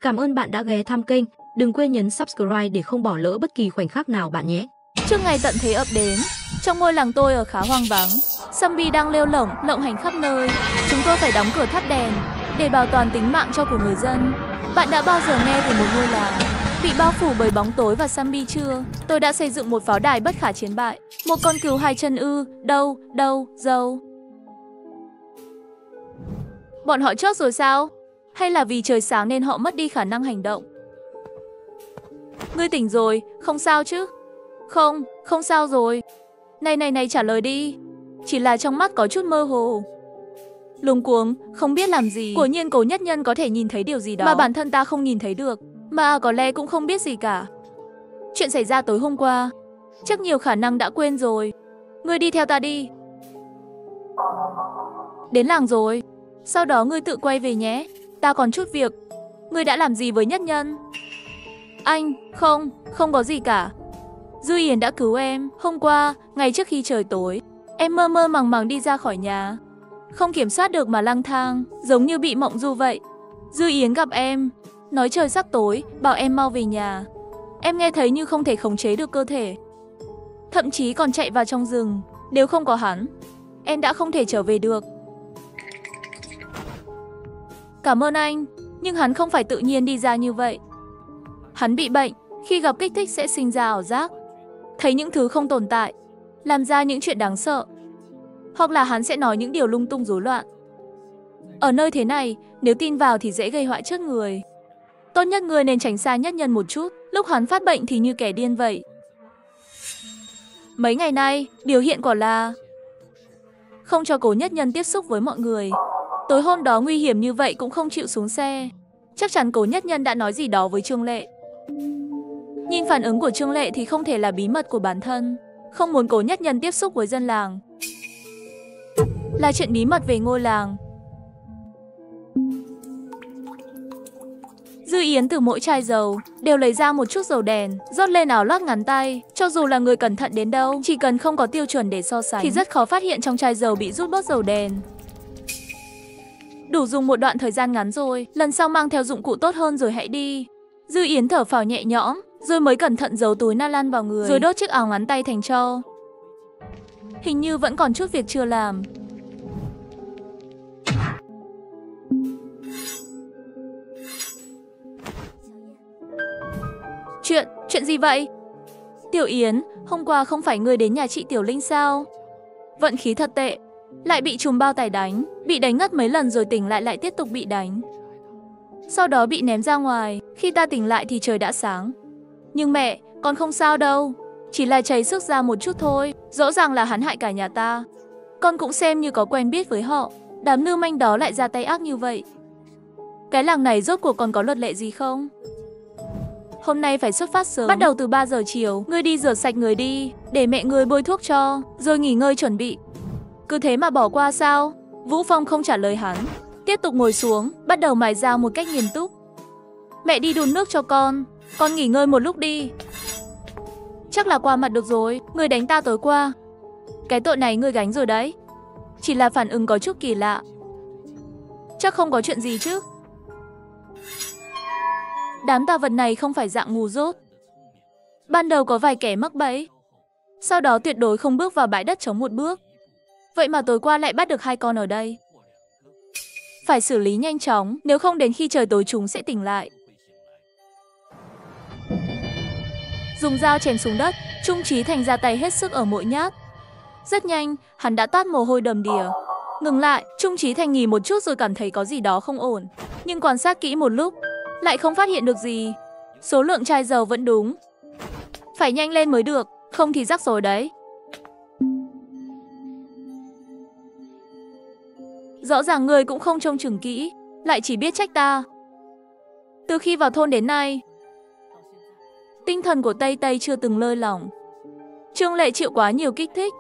Cảm ơn bạn đã ghé thăm kênh. Đừng quên nhấn subscribe để không bỏ lỡ bất kỳ khoảnh khắc nào bạn nhé. Trước ngày tận thế ập đến, trong ngôi làng tôi ở khá hoang vắng, zombie đang lêu lộng hành khắp nơi. Chúng tôi phải đóng cửa thắp đèn để bảo toàn tính mạng cho của người dân. Bạn đã bao giờ nghe về một ngôi làng bị bao phủ bởi bóng tối và zombie chưa? Tôi đã xây dựng một pháo đài bất khả chiến bại. Một con cừu hai chân ư? Đâu? Bọn họ chốt rồi sao? Hay là vì trời sáng nên họ mất đi khả năng hành động? Ngươi tỉnh rồi, không sao chứ? Không sao rồi. Này, trả lời đi. Chỉ là trong mắt có chút mơ hồ. Luống cuống, không biết làm gì. Quả nhiên Cố Nhất Nhân có thể nhìn thấy điều gì đó mà bản thân ta không nhìn thấy được. Mà có lẽ cũng không biết gì cả. Chuyện xảy ra tối hôm qua, chắc nhiều khả năng đã quên rồi. Ngươi đi theo ta đi. Đến làng rồi. Sau đó ngươi tự quay về nhé. Ta còn chút việc. Ngươi đã làm gì với Nhất Nhân? Anh, không có gì cả. Dư Yến đã cứu em. Hôm qua, ngay trước khi trời tối, em mơ màng đi ra khỏi nhà. Không kiểm soát được mà lang thang, giống như bị mộng du vậy. Dư Yến gặp em, nói trời sắp tối, bảo em mau về nhà. Em nghe thấy như không thể khống chế được cơ thể. Thậm chí còn chạy vào trong rừng. Nếu không có hắn, em đã không thể trở về được. Cảm ơn anh, nhưng hắn không phải tự nhiên đi ra như vậy. Hắn bị bệnh, khi gặp kích thích sẽ sinh ra ảo giác, thấy những thứ không tồn tại, làm ra những chuyện đáng sợ. Hoặc là hắn sẽ nói những điều lung tung rối loạn. Ở nơi thế này, nếu tin vào thì dễ gây họa trước người. Tốt nhất người nên tránh xa Nhất Nhân một chút. Lúc hắn phát bệnh thì như kẻ điên vậy. Mấy ngày nay, biểu hiện quả là không cho Cố Nhất Nhân tiếp xúc với mọi người. Tối hôm đó nguy hiểm như vậy cũng không chịu xuống xe. Chắc chắn Cố Nhất Nhân đã nói gì đó với Trương Lệ. Nhìn phản ứng của Trương Lệ thì không thể là bí mật của bản thân. Không muốn Cố Nhất Nhân tiếp xúc với dân làng. Là chuyện bí mật về ngôi làng. Dư Yến từ mỗi chai dầu đều lấy ra một chút dầu đèn, rót lên áo lót ngắn tay. Cho dù là người cẩn thận đến đâu, chỉ cần không có tiêu chuẩn để so sánh thì rất khó phát hiện trong chai dầu bị rút bớt dầu đèn. Đủ dùng một đoạn thời gian ngắn rồi, lần sau mang theo dụng cụ tốt hơn rồi hãy đi. Dư Yến thở phào nhẹ nhõm, rồi mới cẩn thận giấu túi na lăn vào người, rồi đốt chiếc áo ngắn tay thành tro. Hình như vẫn còn chút việc chưa làm. Chuyện gì vậy? Tiểu Yến, hôm qua không phải ngươi đến nhà chị Tiểu Linh sao? Vận khí thật tệ, lại bị trùm bao tải đánh, bị đánh ngất mấy lần rồi tỉnh lại tiếp tục bị đánh. Sau đó bị ném ra ngoài, khi ta tỉnh lại thì trời đã sáng. Nhưng mẹ, con không sao đâu, chỉ là chảy xước ra một chút thôi, rõ ràng là hắn hại cả nhà ta. Con cũng xem như có quen biết với họ, đám lưu manh đó lại ra tay ác như vậy. Cái làng này rốt cuộc còn có luật lệ gì không? Hôm nay phải xuất phát sớm, bắt đầu từ 3 giờ chiều. Ngươi đi rửa sạch người đi, để mẹ ngươi bôi thuốc cho, rồi nghỉ ngơi chuẩn bị. Cứ thế mà bỏ qua sao? Vũ Phong không trả lời hắn, tiếp tục ngồi xuống, bắt đầu mài dao một cách nghiêm túc. Mẹ đi đun nước cho con nghỉ ngơi một lúc đi. Chắc là qua mặt được rồi, ngươi đánh ta tối qua. Cái tội này ngươi gánh rồi đấy. Chỉ là phản ứng có chút kỳ lạ. Chắc không có chuyện gì chứ? Đám tà vật này không phải dạng ngu dốt. Ban đầu có vài kẻ mắc bẫy, sau đó tuyệt đối không bước vào bãi đất trống một bước. Vậy mà tối qua lại bắt được 2 con ở đây. Phải xử lý nhanh chóng, nếu không đến khi trời tối chúng sẽ tỉnh lại. Dùng dao chém xuống đất, Trung Chí Thành ra tay hết sức ở mỗi nhát. Rất nhanh, hắn đã toát mồ hôi đầm đìa. Ngừng lại, Trung Chí Thành nghỉ một chút rồi cảm thấy có gì đó không ổn. Nhưng quan sát kỹ một lúc, lại không phát hiện được gì. Số lượng chai dầu vẫn đúng. Phải nhanh lên mới được, không thì rắc rối đấy. Rõ ràng người cũng không trông chừng kỹ, lại chỉ biết trách ta. Từ khi vào thôn đến nay, tinh thần của Tây Tây chưa từng lơi lỏng. Trương Lệ chịu quá nhiều kích thích,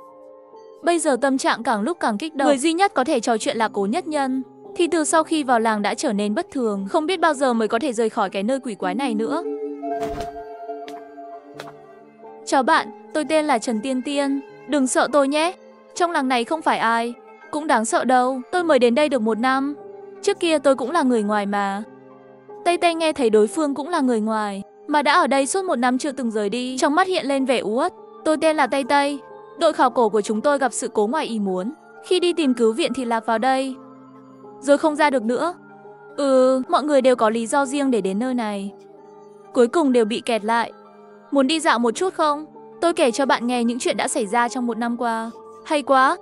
bây giờ tâm trạng càng lúc càng kích động. Người duy nhất có thể trò chuyện là Cố Nhất Nhân, thì từ sau khi vào làng đã trở nên bất thường, không biết bao giờ mới có thể rời khỏi cái nơi quỷ quái này nữa. Chào bạn, tôi tên là Trần Tiên Tiên, đừng sợ tôi nhé. Trong làng này không phải ai cũng đáng sợ đâu, tôi mới đến đây được 1 năm. Trước kia tôi cũng là người ngoài mà. Tây Tây nghe thấy đối phương cũng là người ngoài, mà đã ở đây suốt 1 năm chưa từng rời đi, trong mắt hiện lên vẻ u uất. Tôi tên là Tây Tây. Đội khảo cổ của chúng tôi gặp sự cố ngoài ý muốn. Khi đi tìm cứu viện thì lạc vào đây, rồi không ra được nữa. Mọi người đều có lý do riêng để đến nơi này. Cuối cùng đều bị kẹt lại. Muốn đi dạo một chút không? Tôi kể cho bạn nghe những chuyện đã xảy ra trong 1 năm qua. Hay quá.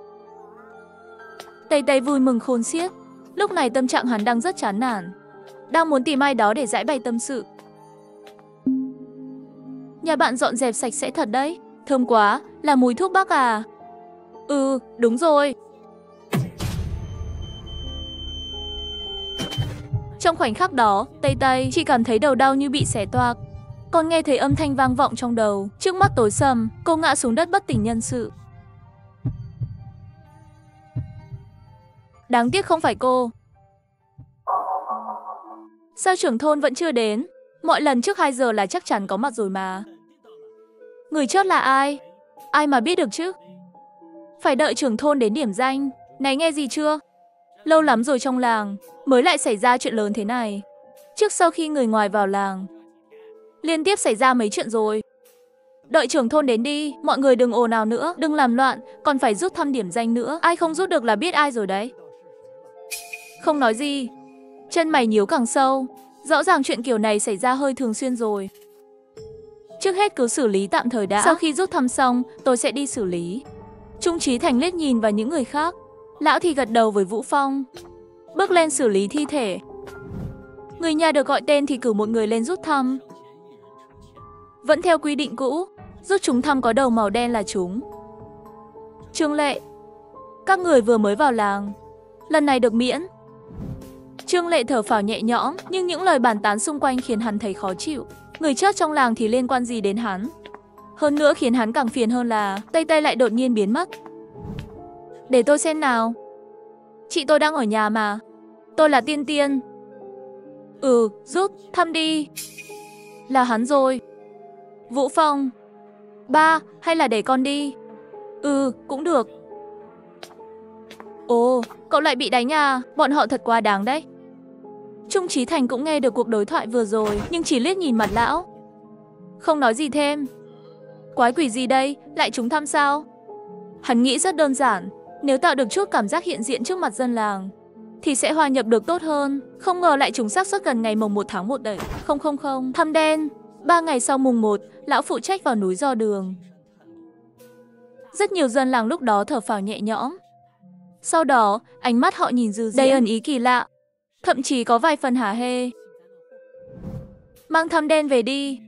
Tây Tây vui mừng khôn xiết. Lúc này tâm trạng hắn đang rất chán nản, đang muốn tìm ai đó để giải bày tâm sự. Nhà bạn dọn dẹp sạch sẽ thật đấy. Thơm quá, là mùi thuốc bắc à? Đúng rồi. Trong khoảnh khắc đó, Tây Tây chỉ cảm thấy đầu đau như bị xé toạc. Còn nghe thấy âm thanh vang vọng trong đầu. Trước mắt tối sầm, cô ngã xuống đất bất tỉnh nhân sự. Đáng tiếc không phải cô. Sao trưởng thôn vẫn chưa đến? Mọi lần trước 2 giờ là chắc chắn có mặt rồi mà. Người chót là ai? Ai mà biết được chứ? Phải đợi trưởng thôn đến điểm danh. Này nghe gì chưa? Lâu lắm rồi trong làng mới lại xảy ra chuyện lớn thế này. Trước sau khi người ngoài vào làng, liên tiếp xảy ra mấy chuyện rồi. Đợi trưởng thôn đến đi, mọi người đừng ồn ào nữa, đừng làm loạn, còn phải rút thăm điểm danh nữa. Ai không rút được là biết ai rồi đấy. Không nói gì. Chân mày nhíu càng sâu. Rõ ràng chuyện kiểu này xảy ra hơi thường xuyên rồi. Trước hết cứ xử lý tạm thời đã. Sau khi rút thăm xong, tôi sẽ đi xử lý. Trung Chí Thành liếc nhìn vào những người khác. Lão thì gật đầu với Vũ Phong, bước lên xử lý thi thể. Người nhà được gọi tên thì cử một người lên rút thăm. Vẫn theo quy định cũ, rút trúng thăm có đầu màu đen là trúng. Trương Lệ. Các người vừa mới vào làng, lần này được miễn. Trương Lệ thở phào nhẹ nhõm, nhưng những lời bàn tán xung quanh khiến hắn thấy khó chịu. Người chót trong làng thì liên quan gì đến hắn? Hơn nữa khiến hắn càng phiền hơn là Tây Tây lại đột nhiên biến mất. Để tôi xem nào. Chị tôi đang ở nhà mà. Tôi là Tiên Tiên. Rút thăm đi. Là hắn rồi. Vũ Phong. Ba, hay là để con đi? Cũng được. Ồ, cậu lại bị đánh à? Bọn họ thật quá đáng đấy. Trung Chí Thành cũng nghe được cuộc đối thoại vừa rồi, nhưng chỉ liếc nhìn mặt lão, không nói gì thêm. Quái quỷ gì đây, lại trúng thăm sao? Hắn nghĩ rất đơn giản, nếu tạo được chút cảm giác hiện diện trước mặt dân làng thì sẽ hòa nhập được tốt hơn. Không ngờ lại trúng xác suất gần ngày mùng 1 tháng 1 đấy. Không, thăm đen. 3 ngày sau mùng 1, lão phụ trách vào núi dò đường. Rất nhiều dân làng lúc đó thở phào nhẹ nhõm. Sau đó, ánh mắt họ nhìn Dư Diễn đầy ẩn ý kỳ lạ, thậm chí có vài phần hả hê. Mang thăm đen về đi.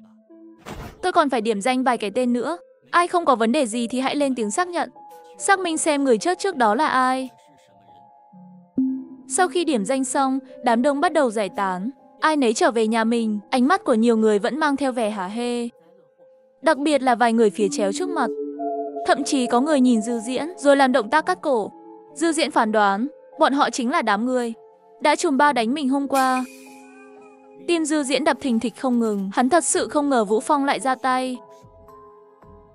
Tôi còn phải điểm danh vài cái tên nữa. Ai không có vấn đề gì thì hãy lên tiếng xác nhận, xác minh xem người chết trước đó là ai. Sau khi điểm danh xong, đám đông bắt đầu giải tán. Ai nấy trở về nhà mình, ánh mắt của nhiều người vẫn mang theo vẻ hả hê. Đặc biệt là vài người phía chéo trước mặt. Thậm chí có người nhìn Dư Diễn rồi làm động tác cắt cổ. Dư Diễn phán đoán, bọn họ chính là đám người đã trùm bao đánh mình hôm qua. Tim Dư Diễn đập thình thịch không ngừng, hắn thật sự không ngờ Vũ Phong lại ra tay.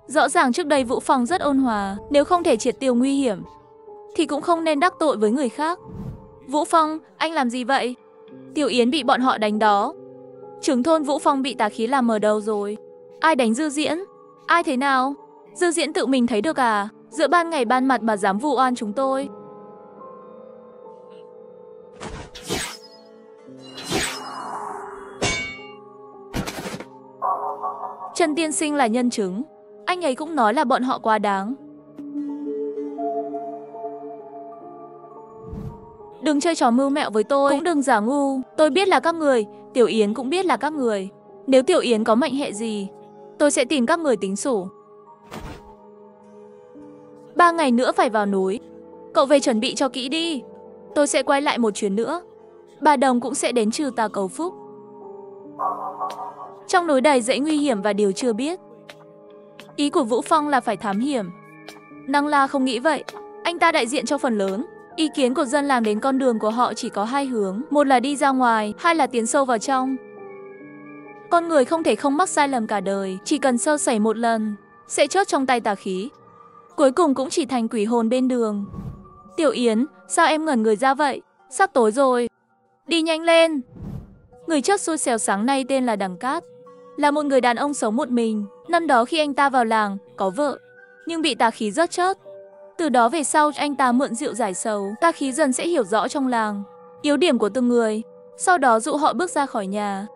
Rõ ràng trước đây Vũ Phong rất ôn hòa, nếu không thể triệt tiêu nguy hiểm thì cũng không nên đắc tội với người khác. Vũ Phong, anh làm gì vậy? Tiểu Yến bị bọn họ đánh đó. Trưởng thôn Vũ Phong bị tà khí làm mờ đầu rồi. Ai đánh Dư Diễn? Ai thế nào? Dư Diễn tự mình thấy được à? Giữa ban ngày ban mặt mà dám vu oan chúng tôi. Trần Tiên Sinh là nhân chứng. Anh ấy cũng nói là bọn họ quá đáng. Đừng chơi trò mưu mẹo với tôi, cũng đừng giả ngu. Tôi biết là các người, Tiểu Yến cũng biết là các người. Nếu Tiểu Yến có mệnh hệ gì, tôi sẽ tìm các người tính sổ. 3 ngày nữa phải vào núi. Cậu về chuẩn bị cho kỹ đi. Tôi sẽ quay lại một chuyến nữa. Bà Đồng cũng sẽ đến trừ tà cầu phúc. Trong núi đầy dãy nguy hiểm và điều chưa biết. Ý của Vũ Phong là phải thám hiểm. Năng La không nghĩ vậy. Anh ta đại diện cho phần lớn. Ý kiến của dân làng đến con đường của họ chỉ có 2 hướng. Một là đi ra ngoài, 2 là tiến sâu vào trong. Con người không thể không mắc sai lầm cả đời. Chỉ cần sơ sẩy một lần sẽ chốt trong tay tà khí. Cuối cùng cũng chỉ thành quỷ hồn bên đường. Tiểu Yến, sao em ngẩn người ra vậy? Sắp tối rồi. Đi nhanh lên. Người trước xui xẻo sáng nay tên là Đằng Cát, là một người đàn ông sống một mình. Năm đó khi anh ta vào làng, có vợ, nhưng bị tà khí rớt chớt. Từ đó về sau anh ta mượn rượu giải sầu, tà khí dần sẽ hiểu rõ trong làng yếu điểm của từng người, sau đó dụ họ bước ra khỏi nhà.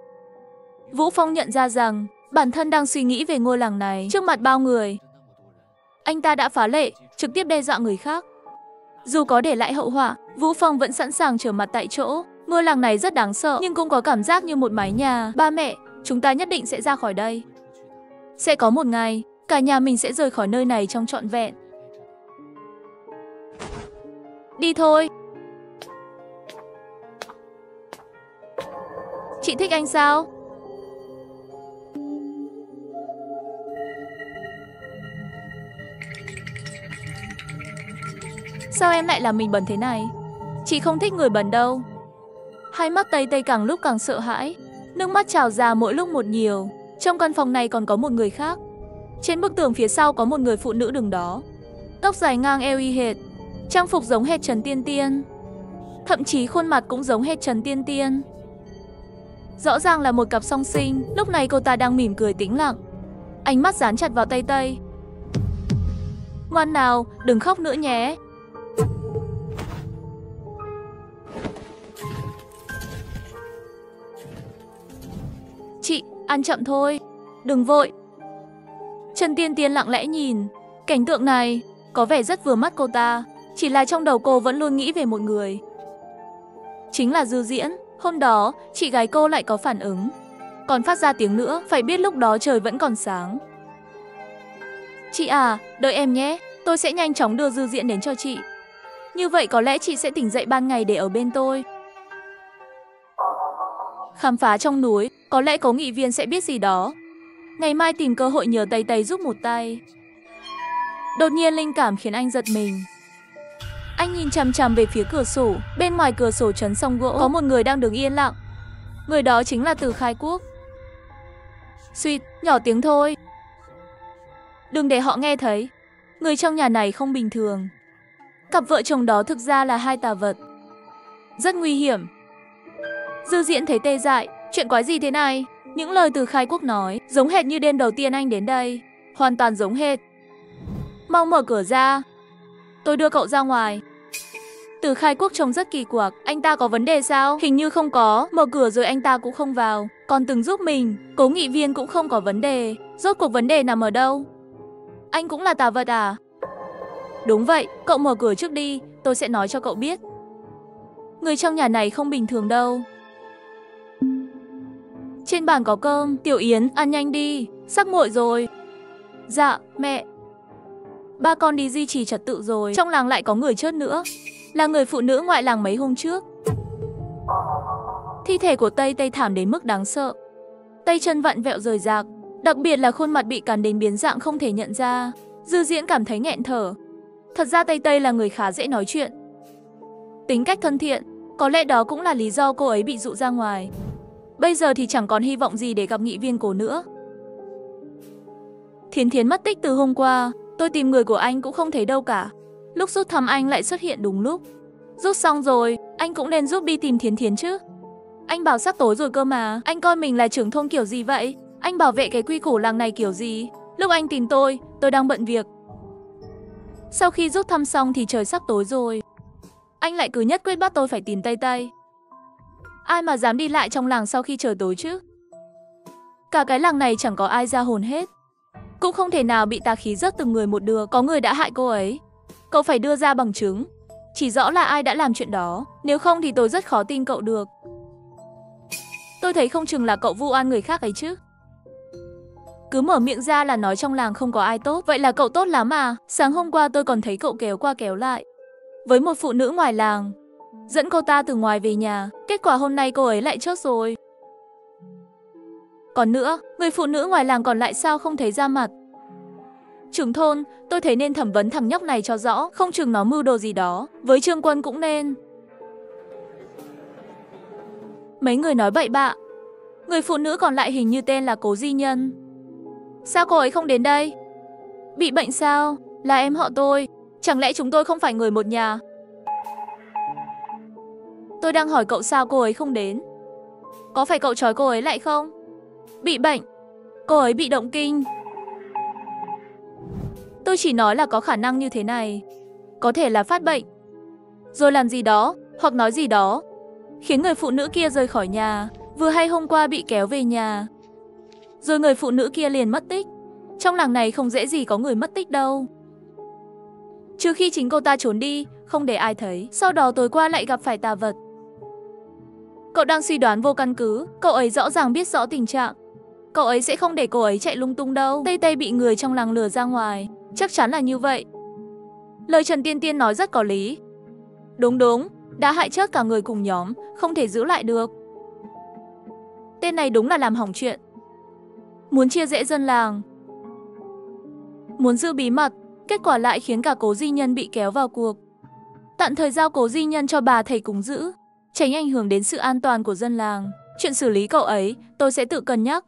Vũ Phong nhận ra rằng bản thân đang suy nghĩ về ngôi làng này trước mặt bao người. Anh ta đã phá lệ, trực tiếp đe dọa người khác. Dù có để lại hậu họa, Vũ Phong vẫn sẵn sàng trở mặt tại chỗ. Ngôi làng này rất đáng sợ, nhưng cũng có cảm giác như một mái nhà. Ba mẹ, chúng ta nhất định sẽ ra khỏi đây. Sẽ có một ngày, cả nhà mình sẽ rời khỏi nơi này trong trọn vẹn. Đi thôi. Chị thích anh sao? Sao em lại làm mình bẩn thế này? Chị không thích người bẩn đâu. Hai mắt Tây Tây càng lúc càng sợ hãi, nước mắt trào ra mỗi lúc một nhiều. Trong căn phòng này còn có một người khác. Trên bức tường phía sau có một người phụ nữ đứng đó. Tóc dài ngang eo y hệt, trang phục giống hệt Trần Tiên Tiên. Thậm chí khuôn mặt cũng giống hệt Trần Tiên Tiên. Rõ ràng là một cặp song sinh. Lúc này cô ta đang mỉm cười tĩnh lặng, ánh mắt dán chặt vào Tây Tây. Ngoan nào, đừng khóc nữa nhé. Chị, ăn chậm thôi, đừng vội. Trần Tiên Tiên lặng lẽ nhìn cảnh tượng này, có vẻ rất vừa mắt cô ta. Chỉ là trong đầu cô vẫn luôn nghĩ về một người, chính là Dư Diễn. Hôm đó, chị gái cô lại có phản ứng, còn phát ra tiếng nữa, phải biết lúc đó trời vẫn còn sáng. Chị à, đợi em nhé, tôi sẽ nhanh chóng đưa Dư Diễn đến cho chị. Như vậy có lẽ chị sẽ tỉnh dậy ban ngày để ở bên tôi. Khám phá trong núi, có lẽ Cố Nghị Viên sẽ biết gì đó. Ngày mai tìm cơ hội nhờ Tây Tây giúp một tay. Đột nhiên linh cảm khiến anh giật mình. Anh nhìn chằm chằm về phía cửa sổ. Bên ngoài cửa sổ trấn song gỗ có một người đang đứng yên lặng. Người đó chính là Từ Khai Quốc. Suýt, nhỏ tiếng thôi, đừng để họ nghe thấy. Người trong nhà này không bình thường. Cặp vợ chồng đó thực ra là hai tà vật, rất nguy hiểm. Dư Diễn thấy tê dại. Chuyện quái gì thế này? Những lời Từ Khai Quốc nói giống hệt như đêm đầu tiên anh đến đây, hoàn toàn giống hệt. Mau mở cửa ra, tôi đưa cậu ra ngoài. Từ Khai Quốc trông rất kỳ quặc. Anh ta có vấn đề sao? Hình như không có. Mở cửa rồi anh ta cũng không vào, còn từng giúp mình. Cố Nghị Viên cũng không có vấn đề. Rốt cuộc vấn đề nằm ở đâu? Anh cũng là tà vật à? Đúng vậy, cậu mở cửa trước đi, tôi sẽ nói cho cậu biết. Người trong nhà này không bình thường đâu. Trên bàn có cơm. Tiểu Yến, ăn nhanh đi, sắp nguội rồi. Dạ, mẹ. Ba con đi duy trì trật tự rồi. Trong làng lại có người chết nữa, là người phụ nữ ngoại làng mấy hôm trước. Thi thể của Tây Tây thảm đến mức đáng sợ. Tay chân vặn vẹo rời rạc, đặc biệt là khuôn mặt bị cắn đến biến dạng không thể nhận ra. Dư Diễn cảm thấy nghẹn thở. Thật ra Tây Tây là người khá dễ nói chuyện, tính cách thân thiện. Có lẽ đó cũng là lý do cô ấy bị dụ ra ngoài. Bây giờ thì chẳng còn hy vọng gì để gặp Nghị Viên Cố nữa. Thiến Thiến mất tích từ hôm qua. Tôi tìm người của anh cũng không thấy đâu cả. Lúc rút thăm anh lại xuất hiện đúng lúc. Rút xong rồi, anh cũng nên giúp đi tìm Thiến Thiến chứ. Anh bảo sắp tối rồi cơ mà. Anh coi mình là trưởng thôn kiểu gì vậy? Anh bảo vệ cái quy củ làng này kiểu gì? Lúc anh tìm tôi đang bận việc. Sau khi rút thăm xong thì trời sắp tối rồi. Anh lại cứ nhất quyết bắt tôi phải tìm Tây Tây. Ai mà dám đi lại trong làng sau khi trời tối chứ? Cả cái làng này chẳng có ai ra hồn hết. Cũng không thể nào bị tà khí rớt từng người một được. Có người đã hại cô ấy. Cậu phải đưa ra bằng chứng, chỉ rõ là ai đã làm chuyện đó. Nếu không thì tôi rất khó tin cậu được. Tôi thấy không chừng là cậu vu oan người khác ấy chứ. Cứ mở miệng ra là nói trong làng không có ai tốt. Vậy là cậu tốt lắm à? Sáng hôm qua tôi còn thấy cậu kéo qua kéo lại với một phụ nữ ngoài làng, dẫn cô ta từ ngoài về nhà. Kết quả hôm nay cô ấy lại chốt rồi. Còn nữa, người phụ nữ ngoài làng còn lại sao không thấy ra mặt? Trưởng thôn, tôi thấy nên thẩm vấn thằng nhóc này cho rõ. Không chừng nó mưu đồ gì đó. Với Trương Quân cũng nên. Mấy người nói bậy bạ. Người phụ nữ còn lại hình như tên là Cố Di Nhân. Sao cô ấy không đến đây? Bị bệnh sao? Là em họ tôi. Chẳng lẽ chúng tôi không phải người một nhà? Tôi đang hỏi cậu sao cô ấy không đến. Có phải cậu trói cô ấy lại không? Bị bệnh. Cô ấy bị động kinh. Tôi chỉ nói là có khả năng như thế này. Có thể là phát bệnh, rồi làm gì đó, hoặc nói gì đó, khiến người phụ nữ kia rời khỏi nhà. Vừa hay hôm qua bị kéo về nhà, rồi người phụ nữ kia liền mất tích. Trong làng này không dễ gì có người mất tích đâu. Trừ khi chính cô ta trốn đi, không để ai thấy. Sau đó tối qua lại gặp phải tà vật. Cậu đang suy đoán vô căn cứ. Cậu ấy rõ ràng biết rõ tình trạng. Cậu ấy sẽ không để cô ấy chạy lung tung đâu. Tây Tây bị người trong làng lừa ra ngoài. Chắc chắn là như vậy. Lời Trần Tiên Tiên nói rất có lý. Đúng, đã hại chết cả người cùng nhóm, không thể giữ lại được. Tên này đúng là làm hỏng chuyện. Muốn chia rẽ dân làng, muốn giữ bí mật, kết quả lại khiến cả Cố Di Nhân bị kéo vào cuộc. Tạm thời giao Cố Di Nhân cho bà thầy cúng giữ, tránh ảnh hưởng đến sự an toàn của dân làng. Chuyện xử lý cậu ấy, tôi sẽ tự cân nhắc.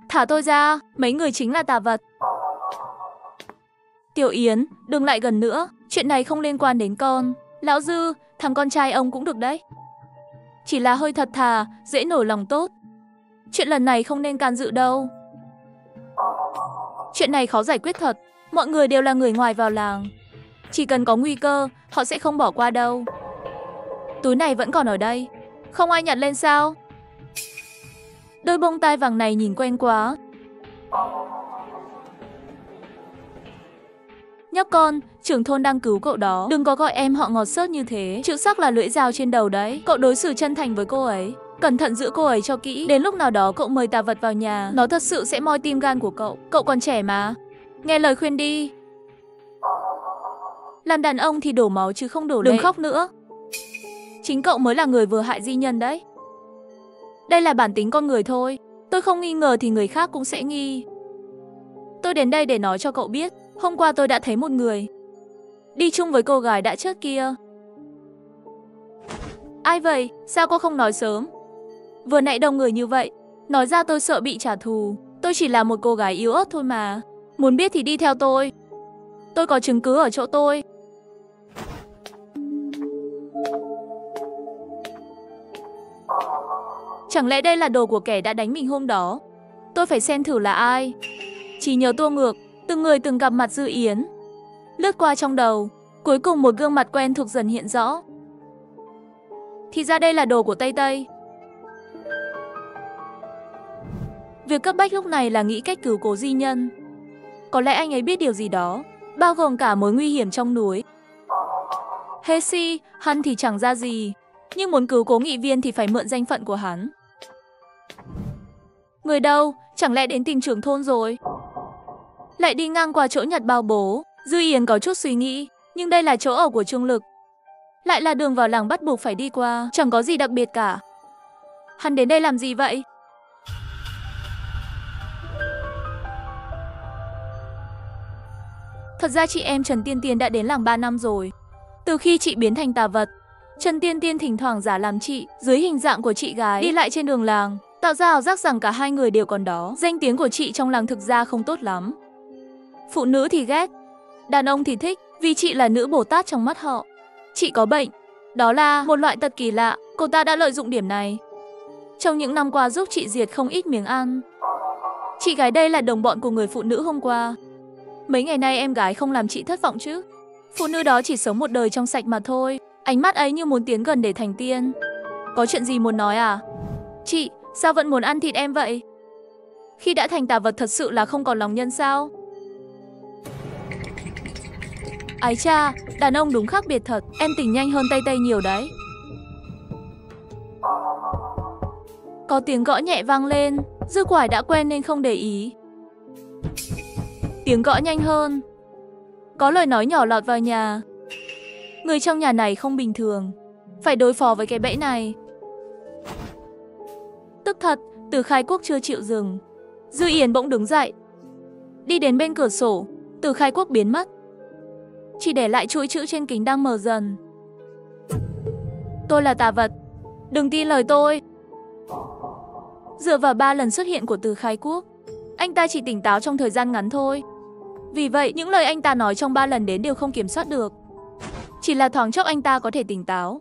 Thả tôi ra, mấy người chính là tà vật. Tiểu Yến, đừng lại gần nữa, chuyện này không liên quan đến con. Lão Dư, thằng con trai ông cũng được đấy. Chỉ là hơi thật thà, dễ nổi lòng tốt. Chuyện lần này không nên can dự đâu. Chuyện này khó giải quyết thật, mọi người đều là người ngoài vào làng. Chỉ cần có nguy cơ, họ sẽ không bỏ qua đâu. Túi này vẫn còn ở đây, không ai nhặt lên sao? Đôi bông tai vàng này nhìn quen quá. Nhóc con, trưởng thôn đang cứu cậu đó. Đừng có gọi em họ ngọt xớt như thế. Chữ sắc là lưỡi dao trên đầu đấy. Cậu đối xử chân thành với cô ấy. Cẩn thận giữ cô ấy cho kỹ. Đến lúc nào đó cậu mời tà vật vào nhà, nó thật sự sẽ moi tim gan của cậu. Cậu còn trẻ mà. Nghe lời khuyên đi. Làm đàn ông thì đổ máu chứ không đổ lệ. Đừng khóc nữa. Chính cậu mới là người vừa hại Di Nhân đấy. Đây là bản tính con người thôi. Tôi không nghi ngờ thì người khác cũng sẽ nghi. Tôi đến đây để nói cho cậu biết. Hôm qua tôi đã thấy một người đi chung với cô gái đã chết kia. Ai vậy? Sao cô không nói sớm? Vừa nãy đông người như vậy, nói ra tôi sợ bị trả thù. Tôi chỉ là một cô gái yếu ớt thôi mà. Muốn biết thì đi theo tôi. Tôi có chứng cứ ở chỗ tôi. Chẳng lẽ đây là đồ của kẻ đã đánh mình hôm đó? Tôi phải xem thử là ai. Chỉ nhớ tua ngược, từng người từng gặp mặt Dư Yến. Lướt qua trong đầu, cuối cùng một gương mặt quen thuộc dần hiện rõ. Thì ra đây là đồ của Tây Tây. Việc cấp bách lúc này là nghĩ cách cứu Cố Di Nhân. Có lẽ anh ấy biết điều gì đó, bao gồm cả mối nguy hiểm trong núi. Hesi, hắn thì chẳng ra gì, nhưng muốn cứu Cố Nghị Viên thì phải mượn danh phận của hắn. Người đâu? Chẳng lẽ đến tìm trưởng thôn rồi? Lại đi ngang qua chỗ nhặt bao bố. Dư Yến có chút suy nghĩ, nhưng đây là chỗ ở của Trương Lực, lại là đường vào làng bắt buộc phải đi qua, chẳng có gì đặc biệt cả. Hắn đến đây làm gì vậy? Thật ra chị em Trần Tiên Tiên đã đến làng 3 năm rồi. Từ khi chị biến thành tà vật, Trần Tiên Tiên thỉnh thoảng giả làm chị, dưới hình dạng của chị gái, đi lại trên đường làng, tạo ra ảo giác rằng cả hai người đều còn đó. Danh tiếng của chị trong làng thực ra không tốt lắm. Phụ nữ thì ghét, đàn ông thì thích, vì chị là nữ Bồ Tát trong mắt họ. Chị có bệnh, đó là một loại tật kỳ lạ, cô ta đã lợi dụng điểm này. Trong những năm qua giúp chị diệt không ít miếng ăn. Chị gái đây là đồng bọn của người phụ nữ hôm qua. Mấy ngày nay em gái không làm chị thất vọng chứ? Phụ nữ đó chỉ sống một đời trong sạch mà thôi. Ánh mắt ấy như muốn tiến gần để thành tiên. Có chuyện gì muốn nói à? Chị, sao vẫn muốn ăn thịt em vậy? Khi đã thành tà vật thật sự là không còn lòng nhân sao? Ái cha, đàn ông đúng khác biệt thật. Em tỉnh nhanh hơn Tây Tây nhiều đấy. Có tiếng gõ nhẹ vang lên. Dư Quải đã quen nên không để ý. Tiếng gõ nhanh hơn. Có lời nói nhỏ lọt vào nhà. Người trong nhà này không bình thường, phải đối phó với cái bẫy này. Tức thật, Từ Khai Quốc chưa chịu dừng. Dư Yến bỗng đứng dậy, đi đến bên cửa sổ. Từ Khai Quốc biến mất, chỉ để lại chuỗi chữ trên kính đang mờ dần. Tôi là tà vật, đừng tin lời tôi. Dựa vào 3 lần xuất hiện của Từ Khai Quốc, anh ta chỉ tỉnh táo trong thời gian ngắn thôi. Vì vậy, những lời anh ta nói trong 3 lần đến đều không kiểm soát được. Chỉ là thoáng chốc anh ta có thể tỉnh táo.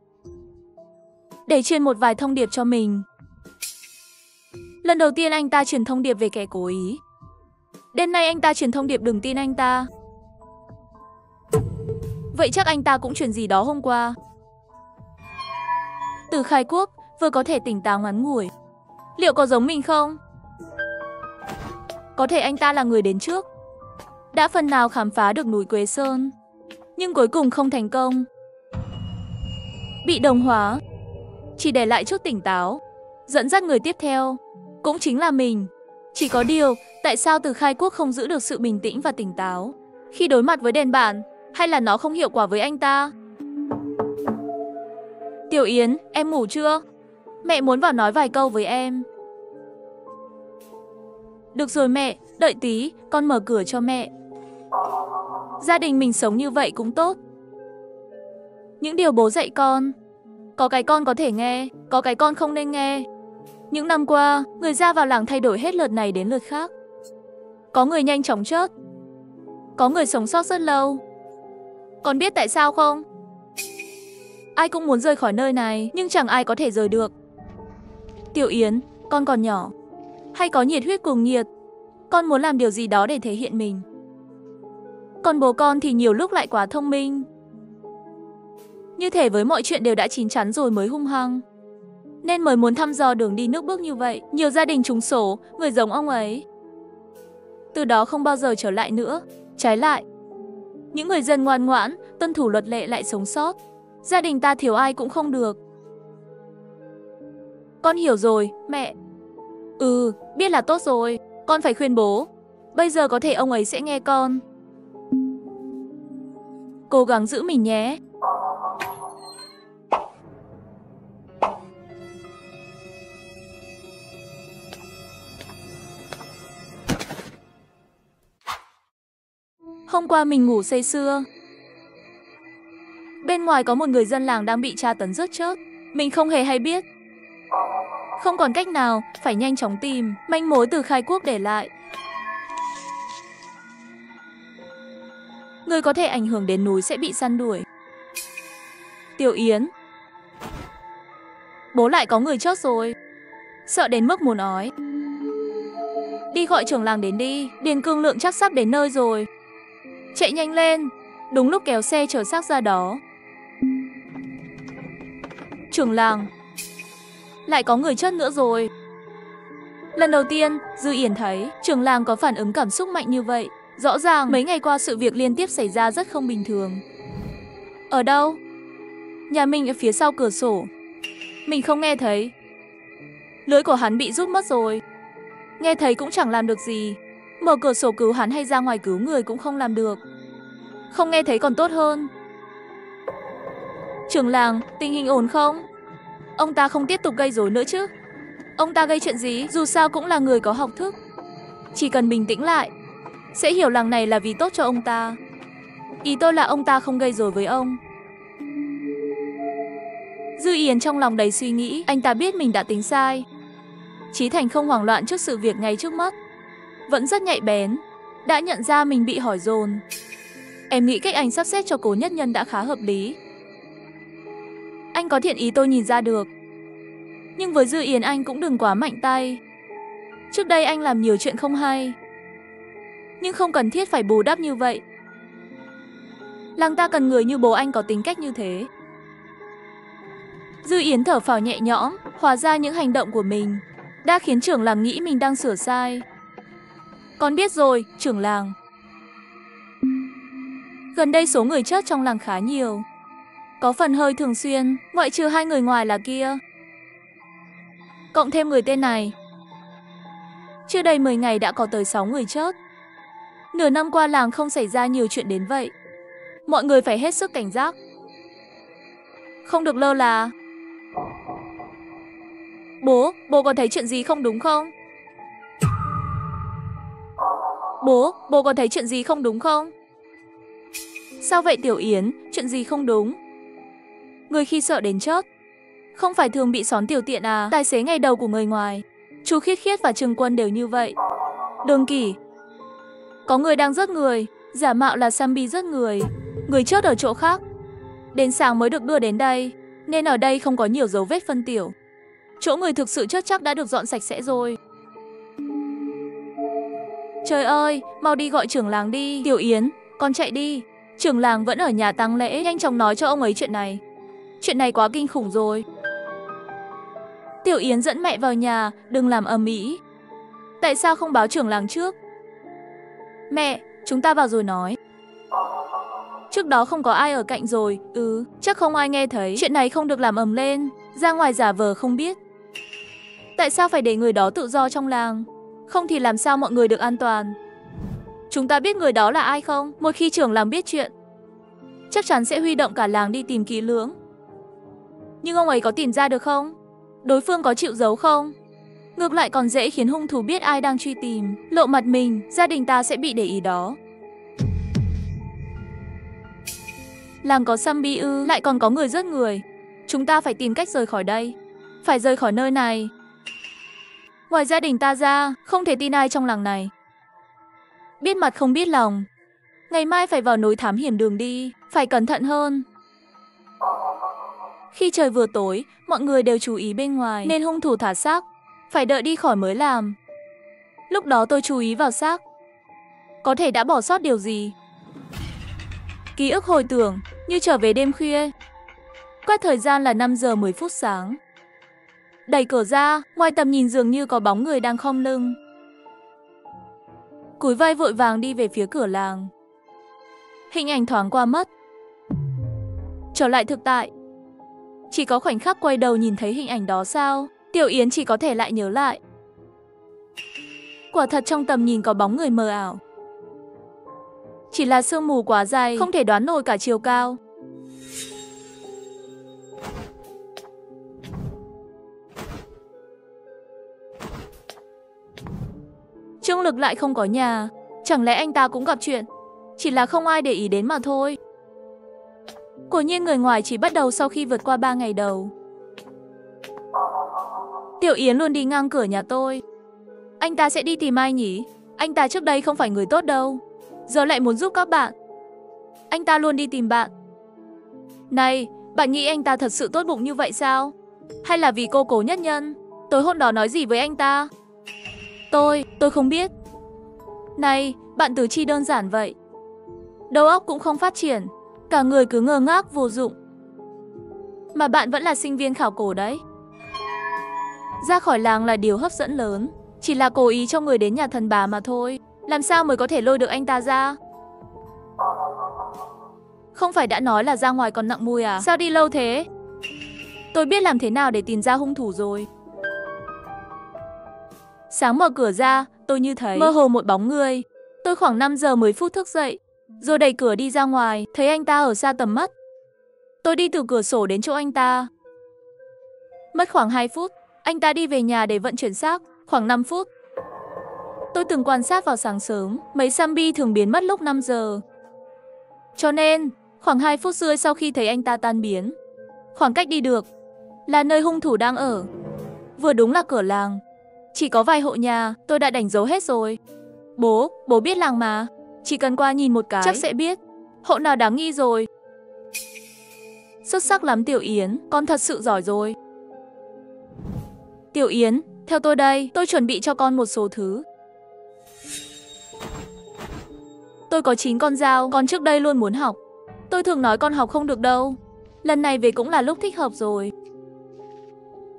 để truyền một vài thông điệp cho mình. Lần đầu tiên anh ta truyền thông điệp về kẻ cố ý. Đêm nay anh ta truyền thông điệp đừng tin anh ta. Vậy chắc anh ta cũng truyền gì đó hôm qua. Từ Khai Quốc vừa có thể tỉnh táo ngắn ngủi. Liệu có giống mình không? Có thể anh ta là người đến trước, đã phần nào khám phá được núi Quế Sơn, nhưng cuối cùng không thành công. Bị đồng hóa, chỉ để lại chút tỉnh táo, dẫn dắt người tiếp theo, cũng chính là mình. Chỉ có điều, tại sao Từ Khai Quốc không giữ được sự bình tĩnh và tỉnh táo khi đối mặt với đền bản, hay là nó không hiệu quả với anh ta? Tiểu Yến, em ngủ chưa? Mẹ muốn vào nói vài câu với em. Được rồi mẹ, đợi tí, con mở cửa cho mẹ. Gia đình mình sống như vậy cũng tốt. Những điều bố dạy con, có cái con có thể nghe, có cái con không nên nghe. Những năm qua, người ra vào làng thay đổi hết lượt này đến lượt khác. Có người nhanh chóng chết, có người sống sót rất lâu. Con biết tại sao không? Ai cũng muốn rời khỏi nơi này, nhưng chẳng ai có thể rời được. Tiểu Yến, con còn nhỏ, hay có nhiệt huyết cuồng nhiệt. Con muốn làm điều gì đó để thể hiện mình. Còn bố con thì nhiều lúc lại quá thông minh. Như thể với mọi chuyện đều đã chín chắn rồi mới hung hăng, nên mới muốn thăm dò đường đi nước bước như vậy. Nhiều gia đình trúng số, người giống ông ấy từ đó không bao giờ trở lại nữa. Trái lại, những người dân ngoan ngoãn, tuân thủ luật lệ lại sống sót. Gia đình ta thiếu ai cũng không được. Con hiểu rồi, mẹ. Biết là tốt rồi. Con phải khuyên bố. Bây giờ có thể ông ấy sẽ nghe con. Cố gắng giữ mình nhé. Hôm qua mình ngủ say sưa. Bên ngoài có một người dân làng đang bị tra tấn rớt chớt. Mình không hề hay biết. Không còn cách nào, phải nhanh chóng tìm manh mối từ Khai Quốc để lại. Người có thể ảnh hưởng đến núi sẽ bị săn đuổi. Tiểu Yến, bố lại có người chót rồi. Sợ đến mức muốn ói. Đi gọi trưởng làng đến đi, Điền Cương Lượng chắc sắp đến nơi rồi. Chạy nhanh lên, đúng lúc kéo xe chở xác ra đó. Trưởng làng, lại có người chết nữa rồi. Lần đầu tiên, Dư Yến thấy trưởng làng có phản ứng cảm xúc mạnh như vậy. Rõ ràng mấy ngày qua sự việc liên tiếp xảy ra rất không bình thường. Ở đâu? Nhà mình ở phía sau cửa sổ. Mình không nghe thấy. Lưỡi của hắn bị rút mất rồi. Nghe thấy cũng chẳng làm được gì. Mở cửa sổ cứu hắn hay ra ngoài cứu người cũng không làm được. Không nghe thấy còn tốt hơn. Trưởng làng, tình hình ổn không? Ông ta không tiếp tục gây rối nữa chứ? Ông ta gây chuyện gì? Dù sao cũng là người có học thức. Chỉ cần bình tĩnh lại, sẽ hiểu làng này là vì tốt cho ông ta. Ý tôi là ông ta không gây rối với ông. Dư Yến trong lòng đầy suy nghĩ. Anh ta biết mình đã tính sai. Chí Thành không hoảng loạn trước sự việc ngay trước mắt, vẫn rất nhạy bén, đã nhận ra mình bị hỏi dồn. Em nghĩ cách anh sắp xếp cho Cố Nhất Nhân đã khá hợp lý. Anh có thiện ý tôi nhìn ra được. Nhưng với Dư Yến anh cũng đừng quá mạnh tay. Trước đây anh làm nhiều chuyện không hay, nhưng không cần thiết phải bù đắp như vậy. Làng ta cần người như bố anh có tính cách như thế. Dư Yến thở phào nhẹ nhõm, hóa ra những hành động của mình đã khiến trưởng làng nghĩ mình đang sửa sai. Con biết rồi, trưởng làng. Gần đây số người chết trong làng khá nhiều. Có phần hơi thường xuyên, ngoại trừ 2 người ngoài là kia. Cộng thêm người tên này. Chưa đầy 10 ngày đã có tới 6 người chết. Nửa năm qua làng không xảy ra nhiều chuyện đến vậy. Mọi người phải hết sức cảnh giác. Không được lơ là. Bố có thấy chuyện gì không đúng không? Bố có thấy chuyện gì không đúng không? Sao vậy Tiểu Yến, chuyện gì không đúng? Người khi sợ đến chết, không phải thường bị xón tiểu tiện à? Tài xế ngày đầu của người ngoài, chú Khiết Khiết và Trừng Quân đều như vậy. Đường Kỳ, có người đang rớt người, giả mạo là Sambi rớt người. Người chết ở chỗ khác, đến sáng mới được đưa đến đây. nên ở đây không có nhiều dấu vết phân tiểu. Chỗ người thực sự chết chắc đã được dọn sạch sẽ rồi. Trời ơi, mau đi gọi trưởng làng đi. Tiểu Yến, con chạy đi. Trưởng làng vẫn ở nhà tang lễ, nhanh chóng nói cho ông ấy chuyện này. Chuyện này quá kinh khủng rồi. Tiểu Yến dẫn mẹ vào nhà, đừng làm ầm ĩ. Tại sao không báo trưởng làng trước? Mẹ, chúng ta vào rồi nói. Trước đó không có ai ở cạnh rồi, chắc không ai nghe thấy. Chuyện này không được làm ầm lên, ra ngoài giả vờ không biết. Tại sao phải để người đó tự do trong làng? Không thì làm sao mọi người được an toàn? Chúng ta biết người đó là ai không? Một khi trưởng làng biết chuyện, chắc chắn sẽ huy động cả làng đi tìm kỹ lưỡng. Nhưng ông ấy có tìm ra được không? Đối phương có chịu giấu không? Ngược lại còn dễ khiến hung thủ biết ai đang truy tìm. Lộ mặt mình, gia đình ta sẽ bị để ý đó. Làng có zombie ư? Lại còn có người giết người. Chúng ta phải tìm cách rời khỏi đây. Phải rời khỏi nơi này. Ngoài gia đình ta ra, không thể tin ai trong làng này. Biết mặt không biết lòng. Ngày mai phải vào núi thám hiểm đường đi. Phải cẩn thận hơn. Khi trời vừa tối, mọi người đều chú ý bên ngoài, nên hung thủ thả xác. Phải đợi đi khỏi mới làm. Lúc đó tôi chú ý vào xác. Có thể đã bỏ sót điều gì. Ký ức hồi tưởng, như trở về đêm khuya. Quét thời gian là 5 giờ 10 phút sáng. Đẩy cửa ra, ngoài tầm nhìn dường như có bóng người đang khom lưng. Cúi vai vội vàng đi về phía cửa làng. Hình ảnh thoáng qua mất. Trở lại thực tại. Chỉ có khoảnh khắc quay đầu nhìn thấy hình ảnh đó sao? Tiểu Yến chỉ có thể lại nhớ lại. Quả thật trong tầm nhìn có bóng người mờ ảo. Chỉ là sương mù quá dày, không thể đoán nổi cả chiều cao. Trương Lực lại không có nhà. Chẳng lẽ anh ta cũng gặp chuyện? Chỉ là không ai để ý đến mà thôi. Quả nhiên người ngoài chỉ bắt đầu sau khi vượt qua 3 ngày đầu. Tiểu Yến luôn đi ngang cửa nhà tôi. Anh ta sẽ đi tìm ai nhỉ? Anh ta trước đây không phải người tốt đâu. Giờ lại muốn giúp các bạn. Anh ta luôn đi tìm bạn. Này, bạn nghĩ anh ta thật sự tốt bụng như vậy sao? Hay là vì cô cố nhất nhân? Tối hôm đó nói gì với anh ta? Tôi không biết. Này, bạn tứ chi đơn giản vậy. Đầu óc cũng không phát triển. Cả người cứ ngơ ngác vô dụng. Mà bạn vẫn là sinh viên khảo cổ đấy. Ra khỏi làng là điều hấp dẫn lớn. Chỉ là cố ý cho người đến nhà thần bà mà thôi. Làm sao mới có thể lôi được anh ta ra? Không phải đã nói là ra ngoài còn nặng mùi à? Sao đi lâu thế? Tôi biết làm thế nào để tìm ra hung thủ rồi. Sáng mở cửa ra, tôi như thấy mơ hồ một bóng người. Tôi khoảng 5 giờ 10 phút thức dậy, rồi đẩy cửa đi ra ngoài, thấy anh ta ở xa tầm mắt. Tôi đi từ cửa sổ đến chỗ anh ta. Mất khoảng 2 phút, anh ta đi về nhà để vận chuyển xác, khoảng 5 phút. Tôi từng quan sát vào sáng sớm, mấy zombie thường biến mất lúc 5 giờ. Cho nên, khoảng 2 phút rưỡi sau khi thấy anh ta tan biến, khoảng cách đi được là nơi hung thủ đang ở. Vừa đúng là cửa làng. Chỉ có vài hộ nhà, tôi đã đánh dấu hết rồi. Bố biết làng mà. Chỉ cần qua nhìn một cái, chắc sẽ biết hộ nào đáng nghi rồi. Xuất sắc lắm Tiểu Yến, con thật sự giỏi rồi. Tiểu Yến, theo tôi đây, tôi chuẩn bị cho con một số thứ. Tôi có 9 con dao, con trước đây luôn muốn học. Tôi thường nói con học không được đâu. Lần này về cũng là lúc thích hợp rồi.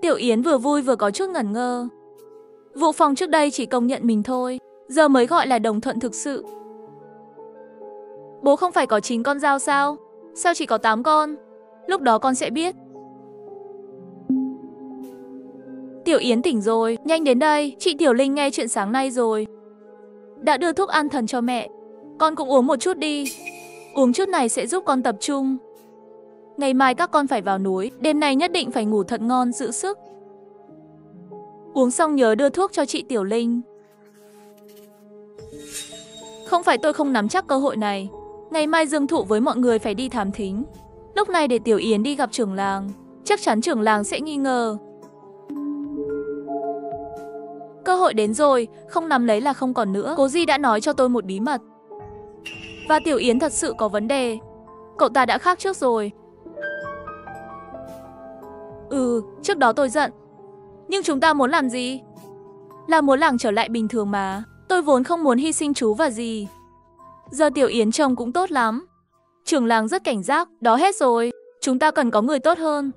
Tiểu Yến vừa vui vừa có chút ngẩn ngơ. Vụ phòng trước đây chỉ công nhận mình thôi, giờ mới gọi là đồng thuận thực sự. Bố không phải có 9 con dao sao? Sao chỉ có 8 con? Lúc đó con sẽ biết. Tiểu Yến tỉnh rồi, nhanh đến đây, chị Tiểu Linh nghe chuyện sáng nay rồi. Đã đưa thuốc an thần cho mẹ. Con cũng uống một chút đi. Uống chút này sẽ giúp con tập trung. Ngày mai các con phải vào núi, đêm nay nhất định phải ngủ thật ngon giữ sức. Uống xong nhớ đưa thuốc cho chị Tiểu Linh. Không phải tôi không nắm chắc cơ hội này. Ngày mai Dương Thụ với mọi người phải đi thám thính. Lúc này để Tiểu Yến đi gặp trưởng làng, chắc chắn trưởng làng sẽ nghi ngờ. Cơ hội đến rồi, không nắm lấy là không còn nữa. Cố Di đã nói cho tôi một bí mật. Và Tiểu Yến thật sự có vấn đề. Cậu ta đã khác trước rồi. Trước đó tôi giận. Nhưng chúng ta muốn làm gì? Là muốn làng trở lại bình thường mà. Tôi vốn không muốn hy sinh chú và gì. Giờ Tiểu Yến trông cũng tốt lắm. Trưởng làng rất cảnh giác. Đó hết rồi. Chúng ta cần có người tốt hơn.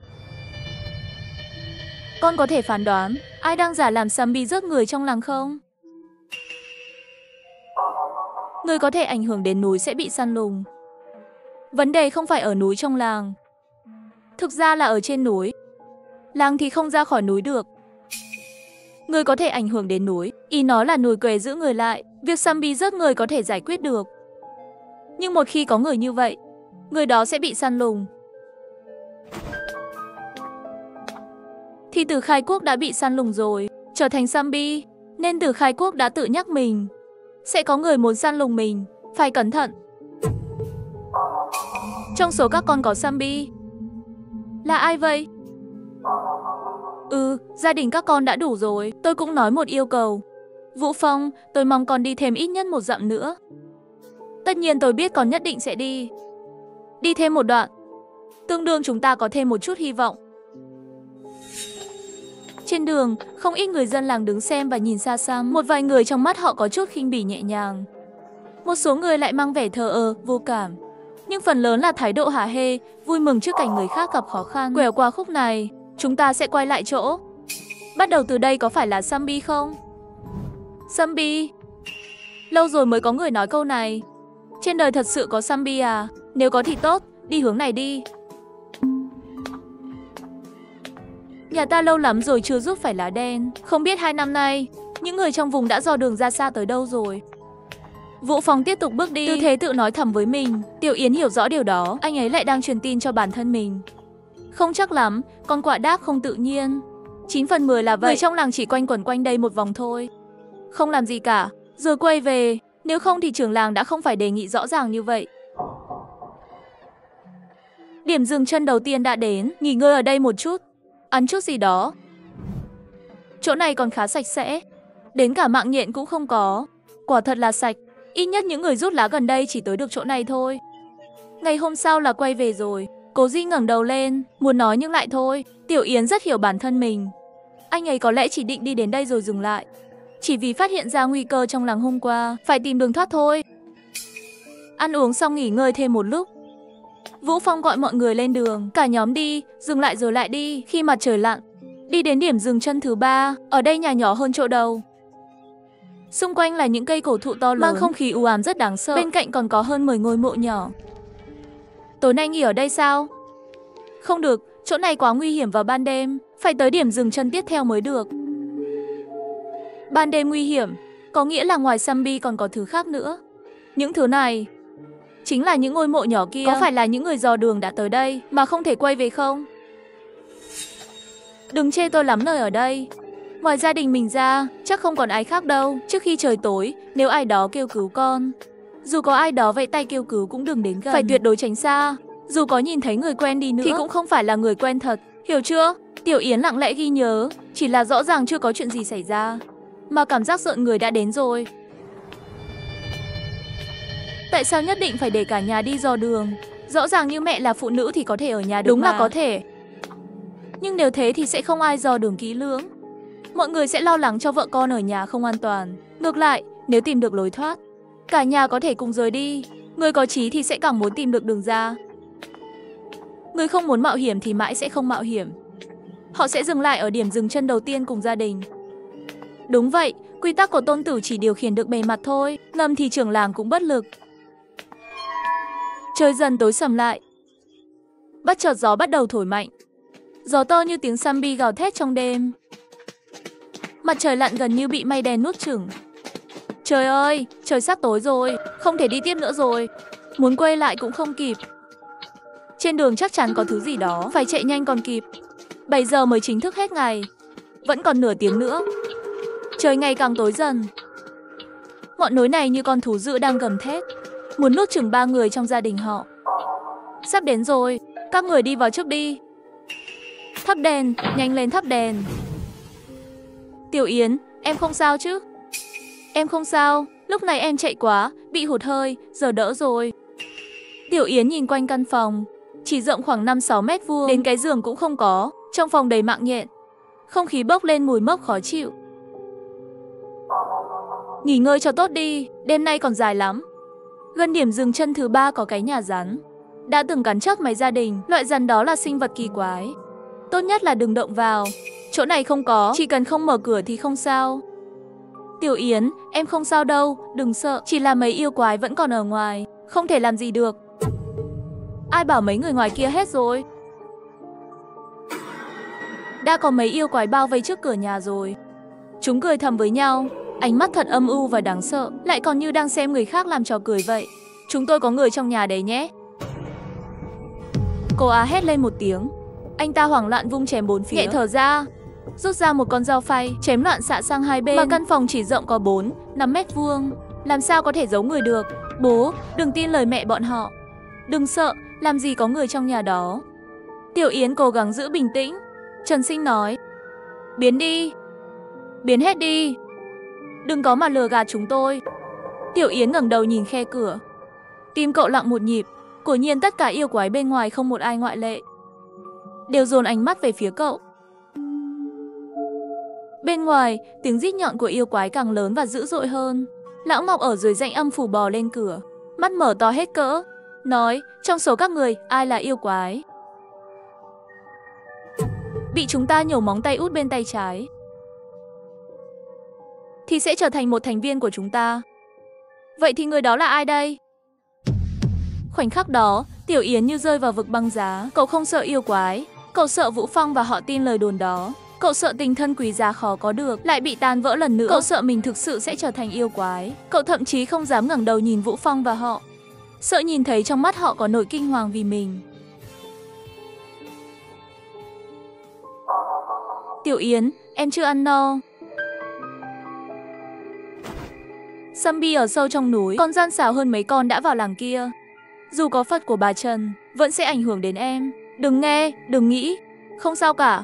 Con có thể phán đoán ai đang giả làm zombie rước người trong làng không? Người có thể ảnh hưởng đến núi sẽ bị săn lùng. Vấn đề không phải ở núi trong làng. Thực ra là ở trên núi. Làng thì không ra khỏi núi được. Người có thể ảnh hưởng đến núi. Ý nó là núi què giữ người lại. Việc zombie rước người có thể giải quyết được. Nhưng một khi có người như vậy, người đó sẽ bị săn lùng. Thì Tử Khai Quốc đã bị săn lùng rồi, trở thành zombie. Nên Tử Khai Quốc đã tự nhắc mình sẽ có người muốn săn lùng mình, phải cẩn thận. Trong số các con có zombie. Là ai vậy? Gia đình các con đã đủ rồi. Tôi cũng nói một yêu cầu. Vũ Phong, tôi mong con đi thêm ít nhất 1 dặm nữa. Tất nhiên tôi biết con nhất định sẽ đi. Đi thêm một đoạn. Tương đương chúng ta có thêm một chút hy vọng. Trên đường, không ít người dân làng đứng xem và nhìn xa xăm. Một vài người trong mắt họ có chút khinh bỉ nhẹ nhàng. Một số người lại mang vẻ thờ ơ, vô cảm. Nhưng phần lớn là thái độ hả hê, vui mừng trước cảnh người khác gặp khó khăn. Quẹo qua khúc này, chúng ta sẽ quay lại chỗ. Bắt đầu từ đây có phải là zombie không? Zombie? Lâu rồi mới có người nói câu này. Trên đời thật sự có zombie à? Nếu có thì tốt, đi hướng này đi. Nhà ta lâu lắm rồi chưa rút phải lá đen. Không biết 2 năm nay, những người trong vùng đã dò đường ra xa tới đâu rồi. Vũ Phong tiếp tục bước đi, tư thế tự nói thầm với mình. Tiểu Yến hiểu rõ điều đó, anh ấy lại đang truyền tin cho bản thân mình. Không chắc lắm, con quạ đáp không tự nhiên. 9 phần 10 là vậy. Người trong làng chỉ quanh quẩn quanh đây một vòng thôi. Không làm gì cả, rồi quay về. Nếu không thì trưởng làng đã không phải đề nghị rõ ràng như vậy. Điểm dừng chân đầu tiên đã đến, nghỉ ngơi ở đây một chút. Ăn chút gì đó. Chỗ này còn khá sạch sẽ. Đến cả mạng nhện cũng không có. Quả thật là sạch. Ít nhất những người rút lá gần đây chỉ tới được chỗ này thôi. Ngày hôm sau là quay về rồi. Cố Di ngẩng đầu lên, muốn nói nhưng lại thôi. Tiểu Yến rất hiểu bản thân mình. Anh ấy có lẽ chỉ định đi đến đây rồi dừng lại. Chỉ vì phát hiện ra nguy cơ trong làng hôm qua, phải tìm đường thoát thôi. Ăn uống xong nghỉ ngơi thêm một lúc. Vũ Phong gọi mọi người lên đường, cả nhóm đi, dừng lại rồi lại đi. Khi mặt trời lặn, đi đến điểm dừng chân thứ 3, ở đây nhà nhỏ hơn chỗ đầu. Xung quanh là những cây cổ thụ to lớn, mang không khí u ám rất đáng sợ. Bên cạnh còn có hơn 10 ngôi mộ nhỏ. Tối nay nghỉ ở đây sao? Không được, chỗ này quá nguy hiểm vào ban đêm, phải tới điểm dừng chân tiếp theo mới được. Ban đêm nguy hiểm, có nghĩa là ngoài zombie còn có thứ khác nữa. Những thứ này chính là những ngôi mộ nhỏ kia. Có phải là những người dò đường đã tới đây mà không thể quay về không? Đừng chê tôi lắm lời ở đây. Ngoài gia đình mình ra, chắc không còn ai khác đâu. Trước khi trời tối, nếu ai đó kêu cứu con, dù có ai đó vẫy tay kêu cứu cũng đừng đến gần. Phải tuyệt đối tránh xa. Dù có nhìn thấy người quen đi nữa thì cũng không phải là người quen thật. Hiểu chưa? Tiểu Yến lặng lẽ ghi nhớ. Chỉ là rõ ràng chưa có chuyện gì xảy ra, mà cảm giác rợn người đã đến rồi. Tại sao nhất định phải để cả nhà đi dò đường? Rõ ràng như mẹ là phụ nữ thì có thể ở nhà được. Đúng mà. Là có thể. Nhưng nếu thế thì sẽ không ai dò đường kỹ lưỡng. Mọi người sẽ lo lắng cho vợ con ở nhà không an toàn. Ngược lại, nếu tìm được lối thoát, cả nhà có thể cùng rời đi. Người có chí thì sẽ càng muốn tìm được đường ra. Người không muốn mạo hiểm thì mãi sẽ không mạo hiểm. Họ sẽ dừng lại ở điểm dừng chân đầu tiên cùng gia đình. Đúng vậy, quy tắc của Tôn Tử chỉ điều khiển được bề mặt thôi, ngầm thì trưởng làng cũng bất lực. Trời dần tối sầm lại. Bất chợt gió bắt đầu thổi mạnh. Gió to như tiếng zombie gào thét trong đêm. Mặt trời lặn gần như bị mây đen nuốt chửng. Trời ơi, trời sắp tối rồi, không thể đi tiếp nữa rồi. Muốn quay lại cũng không kịp. Trên đường chắc chắn có thứ gì đó, phải chạy nhanh còn kịp. 7 giờ mới chính thức hết ngày. Vẫn còn nửa tiếng nữa. Trời ngày càng tối dần. Ngọn núi này như con thú dữ đang gầm thét, muốn nuốt chửng 3 người trong gia đình họ. Sắp đến rồi, các người đi vào trước đi. Thắp đèn, nhanh lên thắp đèn. Tiểu Yến, em không sao chứ? Em không sao, lúc này em chạy quá, bị hụt hơi, giờ đỡ rồi. Tiểu Yến nhìn quanh căn phòng, chỉ rộng khoảng 5-6 mét vuông, đến cái giường cũng không có. Trong phòng đầy mạng nhện, không khí bốc lên mùi mốc khó chịu. Nghỉ ngơi cho tốt đi, đêm nay còn dài lắm. Gần điểm dừng chân thứ 3 có cái nhà rắn. Đã từng cắn chết mấy gia đình, loại rắn đó là sinh vật kỳ quái. Tốt nhất là đừng động vào. Chỗ này không có, chỉ cần không mở cửa thì không sao. Tiểu Yến, em không sao đâu, đừng sợ, chỉ là mấy yêu quái vẫn còn ở ngoài, không thể làm gì được. Ai bảo mấy người ngoài kia hết rồi? Đã có mấy yêu quái bao vây trước cửa nhà rồi. Chúng cười thầm với nhau, ánh mắt thật âm u và đáng sợ, lại còn như đang xem người khác làm trò cười vậy. Chúng tôi có người trong nhà đấy nhé. Cô Á hét lên một tiếng. Anh ta hoảng loạn vung chém bốn phía, nhẹ thở ra, rút ra một con dao phay, chém loạn xạ sang hai bên. Mà căn phòng chỉ rộng có 4-5 mét vuông, làm sao có thể giấu người được. Bố, đừng tin lời mẹ bọn họ. Đừng sợ, làm gì có người trong nhà đó. Tiểu Yến cố gắng giữ bình tĩnh. Trần Sinh nói, biến đi, biến hết đi, đừng có mà lừa gạt chúng tôi. Tiểu Yến ngẩng đầu nhìn khe cửa. Tim cậu lặng một nhịp. Quả nhiên tất cả yêu quái bên ngoài không một ai ngoại lệ, đều dồn ánh mắt về phía cậu. Bên ngoài, tiếng rít nhọn của yêu quái càng lớn và dữ dội hơn. Lão Mọc ở dưới rãnh âm phủ bò lên cửa, mắt mở to hết cỡ, nói, trong số các người, ai là yêu quái? Bị chúng ta nhổ móng tay út bên tay trái thì sẽ trở thành một thành viên của chúng ta. Vậy thì người đó là ai đây? Khoảnh khắc đó, Tiểu Yến như rơi vào vực băng giá. Cậu không sợ yêu quái, cậu sợ Vũ Phong và họ tin lời đồn đó. Cậu sợ tình thân quý giá khó có được lại bị tan vỡ lần nữa. Cậu sợ mình thực sự sẽ trở thành yêu quái. Cậu thậm chí không dám ngẩng đầu nhìn Vũ Phong và họ, sợ nhìn thấy trong mắt họ có nỗi kinh hoàng vì mình. Tiểu Yến, em chưa ăn no. Sambi ở sâu trong núi, con gian xảo hơn mấy con đã vào làng kia. Dù có Phật của bà Trần, vẫn sẽ ảnh hưởng đến em. Đừng nghe, đừng nghĩ, không sao cả.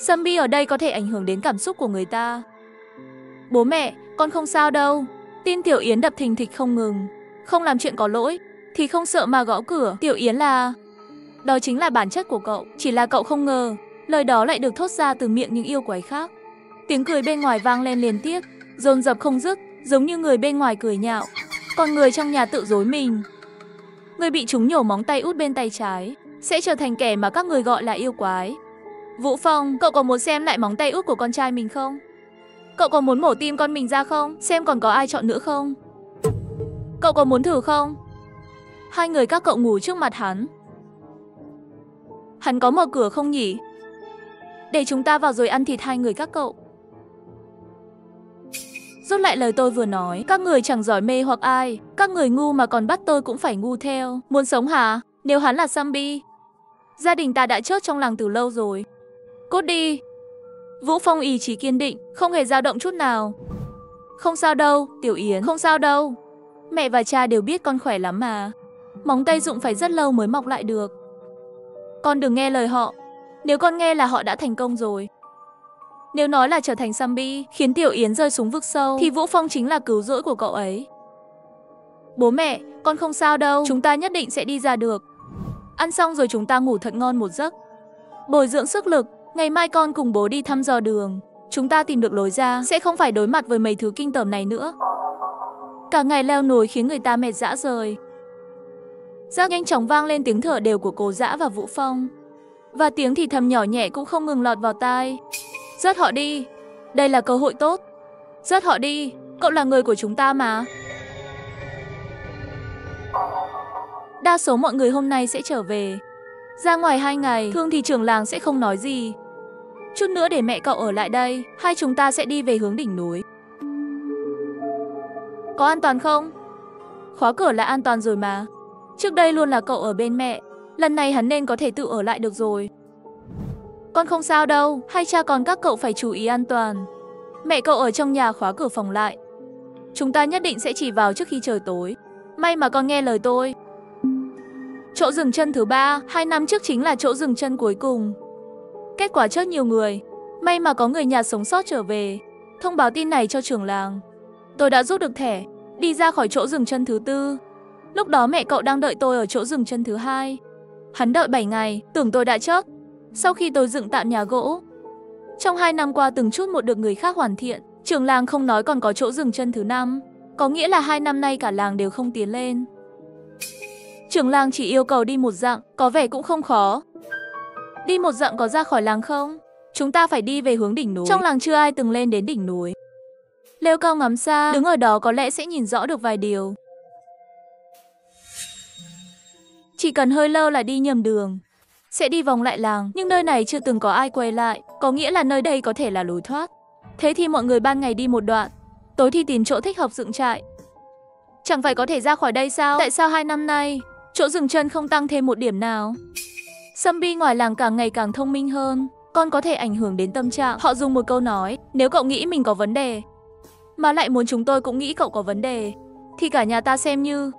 Sambi ở đây có thể ảnh hưởng đến cảm xúc của người ta. Bố mẹ, con không sao đâu. Tim Tiểu Yến đập thình thịch không ngừng. Không làm chuyện có lỗi thì không sợ mà gõ cửa. Tiểu Yến là... Đó chính là bản chất của cậu. Chỉ là cậu không ngờ lời đó lại được thốt ra từ miệng những yêu quái khác. Tiếng cười bên ngoài vang lên liên tiếp, dồn dập không dứt, giống như người bên ngoài cười nhạo, còn người trong nhà tự dối mình. Người bị chúng nhổ móng tay út bên tay trái sẽ trở thành kẻ mà các người gọi là yêu quái. Vũ Phong, cậu có muốn xem lại móng tay út của con trai mình không? Cậu có muốn mổ tim con mình ra không? Xem còn có ai chọn nữa không? Cậu có muốn thử không? Hai người các cậu ngủ trước mặt hắn. Hắn có mở cửa không nhỉ? Để chúng ta vào rồi ăn thịt hai người các cậu. Rút lại lời tôi vừa nói, các người chẳng giỏi mê hoặc ai. Các người ngu mà còn bắt tôi cũng phải ngu theo. Muốn sống hả? Nếu hắn là Sambi, gia đình ta đã chết trong làng từ lâu rồi. Cút đi. Vũ Phong ý chí kiên định, không hề dao động chút nào. Không sao đâu, Tiểu Yến, không sao đâu. Mẹ và cha đều biết con khỏe lắm mà. Móng tay rụng phải rất lâu mới mọc lại được. Con đừng nghe lời họ. Nếu con nghe là họ đã thành công rồi. Nếu nói là trở thành Sambi khiến Tiểu Yến rơi xuống vực sâu thì Vũ Phong chính là cứu rỗi của cậu ấy. Bố mẹ, con không sao đâu. Chúng ta nhất định sẽ đi ra được. Ăn xong rồi chúng ta ngủ thật ngon một giấc, bồi dưỡng sức lực. Ngày mai con cùng bố đi thăm dò đường. Chúng ta tìm được lối ra, sẽ không phải đối mặt với mấy thứ kinh tởm này nữa. Cả ngày leo núi khiến người ta mệt rã rời. Giác nhanh chóng vang lên tiếng thở đều của Cố Dã và Vũ Phong. Và tiếng thì thầm nhỏ nhẹ cũng không ngừng lọt vào tai. Rớt họ đi. Đây là cơ hội tốt. Rớt họ đi. Cậu là người của chúng ta mà. Đa số mọi người hôm nay sẽ trở về. Ra ngoài 2 ngày, thường thì trưởng làng sẽ không nói gì. Chút nữa để mẹ cậu ở lại đây, hai chúng ta sẽ đi về hướng đỉnh núi. Có an toàn không? Khóa cửa là an toàn rồi mà. Trước đây luôn là cậu ở bên mẹ. Lần này hắn nên có thể tự ở lại được rồi. Con không sao đâu, hai cha con các cậu phải chú ý an toàn. Mẹ cậu ở trong nhà khóa cửa phòng lại. Chúng ta nhất định sẽ chỉ vào trước khi trời tối. May mà con nghe lời tôi. Chỗ dừng chân thứ 3, 2 năm trước chính là chỗ dừng chân cuối cùng. Kết quả chết nhiều người. May mà có người nhà sống sót trở về, thông báo tin này cho trưởng làng. Tôi đã rút được thẻ, đi ra khỏi chỗ dừng chân thứ 4. Lúc đó mẹ cậu đang đợi tôi ở chỗ dừng chân thứ 2. Hắn đợi 7 ngày, tưởng tôi đã chết. Sau khi tôi dựng tạm nhà gỗ, trong 2 năm qua từng chút một được người khác hoàn thiện, trưởng làng không nói còn có chỗ dừng chân thứ 5, có nghĩa là 2 năm nay cả làng đều không tiến lên. Trưởng làng chỉ yêu cầu đi một dặm, có vẻ cũng không khó. Đi một dặm có ra khỏi làng không? Chúng ta phải đi về hướng đỉnh núi. Trong làng chưa ai từng lên đến đỉnh núi. Leo cao ngắm xa, đứng ở đó có lẽ sẽ nhìn rõ được vài điều. Chỉ cần hơi lơ là đi nhầm đường, sẽ đi vòng lại làng, nhưng nơi này chưa từng có ai quay lại, có nghĩa là nơi đây có thể là lối thoát. Thế thì mọi người ban ngày đi một đoạn, tối thì tìm chỗ thích hợp dựng trại. Chẳng phải có thể ra khỏi đây sao? Tại sao 2 năm nay, chỗ dừng chân không tăng thêm một điểm nào? Sambi ngoài làng càng ngày càng thông minh hơn, con có thể ảnh hưởng đến tâm trạng. Họ dùng một câu nói, nếu cậu nghĩ mình có vấn đề, mà lại muốn chúng tôi cũng nghĩ cậu có vấn đề, thì cả nhà ta xem như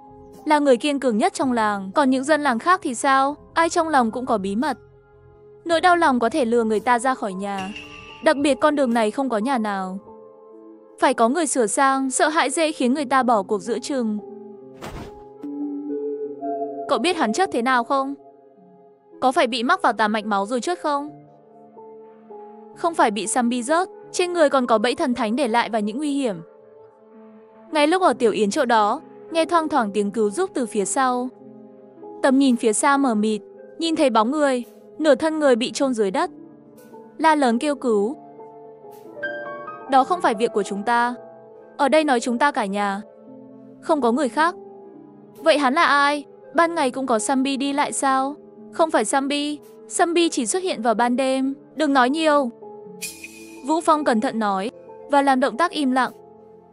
là người kiên cường nhất trong làng. Còn những dân làng khác thì sao? Ai trong lòng cũng có bí mật. Nỗi đau lòng có thể lừa người ta ra khỏi nhà. Đặc biệt con đường này không có nhà nào. Phải có người sửa sang, sợ hãi dễ khiến người ta bỏ cuộc giữa chừng. Cậu biết hắn chết thế nào không? Có phải bị mắc vào tà mạch máu rồi chết không? Không phải bị Sambi rớt, trên người còn có bẫy thần thánh để lại và những nguy hiểm. Ngay lúc ở Tiểu Yến chỗ đó, nghe thoang thoảng tiếng cứu giúp từ phía sau. Tầm nhìn phía xa mờ mịt, nhìn thấy bóng người, nửa thân người bị chôn dưới đất. La lớn kêu cứu. Đó không phải việc của chúng ta. Ở đây nói chúng ta cả nhà, không có người khác. Vậy hắn là ai? Ban ngày cũng có Sambi đi lại sao? Không phải Sambi. Sambi chỉ xuất hiện vào ban đêm. Đừng nói nhiều. Vũ Phong cẩn thận nói và làm động tác im lặng.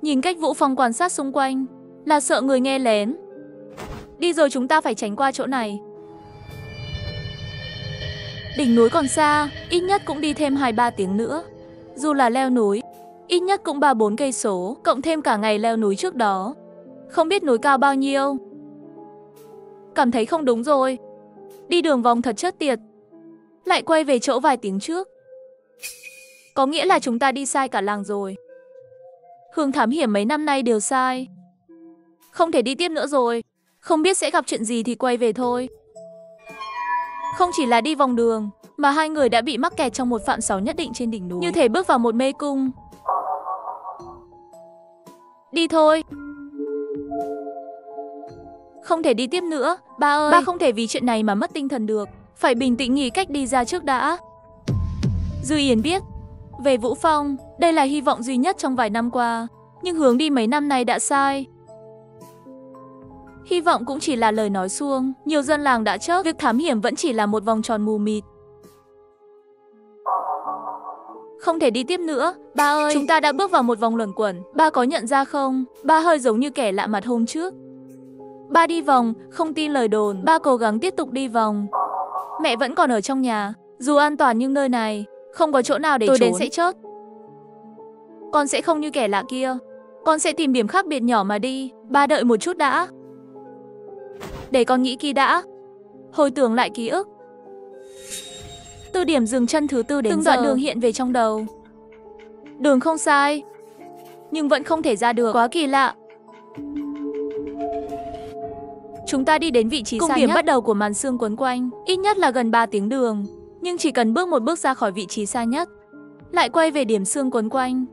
Nhìn cách Vũ Phong quan sát xung quanh là sợ người nghe lén. Đi rồi, chúng ta phải tránh qua chỗ này. Đỉnh núi còn xa, ít nhất cũng đi thêm 2-3 tiếng nữa. Dù là leo núi, ít nhất cũng 3-4 cây số, cộng thêm cả ngày leo núi trước đó. Không biết núi cao bao nhiêu. Cảm thấy không đúng rồi. Đi đường vòng thật chết tiệt. Lại quay về chỗ vài tiếng trước. Có nghĩa là chúng ta đi sai cả làng rồi. Hướng thám hiểm mấy năm nay đều sai. Không thể đi tiếp nữa rồi. Không biết sẽ gặp chuyện gì thì quay về thôi. Không chỉ là đi vòng đường, mà hai người đã bị mắc kẹt trong một phạm sáu nhất định trên đỉnh núi. Như thể bước vào một mê cung. Đi thôi. Không thể đi tiếp nữa. Ba ơi, ba không thể vì chuyện này mà mất tinh thần được. Phải bình tĩnh nghĩ cách đi ra trước đã. Dư Yến biết, về Vũ Phong, đây là hy vọng duy nhất trong vài năm qua. Nhưng hướng đi mấy năm nay đã sai. Hy vọng cũng chỉ là lời nói suông. Nhiều dân làng đã chết. Việc thám hiểm vẫn chỉ là một vòng tròn mù mịt. Không thể đi tiếp nữa. Ba ơi, chúng ta đã bước vào một vòng luẩn quẩn. Ba có nhận ra không? Ba hơi giống như kẻ lạ mặt hôm trước. Ba đi vòng, không tin lời đồn. Ba cố gắng tiếp tục đi vòng. Mẹ vẫn còn ở trong nhà. Dù an toàn nhưng nơi này không có chỗ nào để trốn. Tôi đến sẽ chết. Con sẽ không như kẻ lạ kia. Con sẽ tìm điểm khác biệt nhỏ mà đi. Ba đợi một chút đã. Để con nghĩ kỹ đã. Hồi tưởng lại ký ức. Từ điểm dừng chân thứ 4 đến từng giờ, đoạn đường hiện về trong đầu. Đường không sai, nhưng vẫn không thể ra được. Quá kỳ lạ. Chúng ta đi đến vị trí xa nhất. Cùng điểm bắt đầu của màn sương quấn quanh, ít nhất là gần 3 tiếng đường. Nhưng chỉ cần bước một bước ra khỏi vị trí xa nhất, lại quay về điểm sương quấn quanh.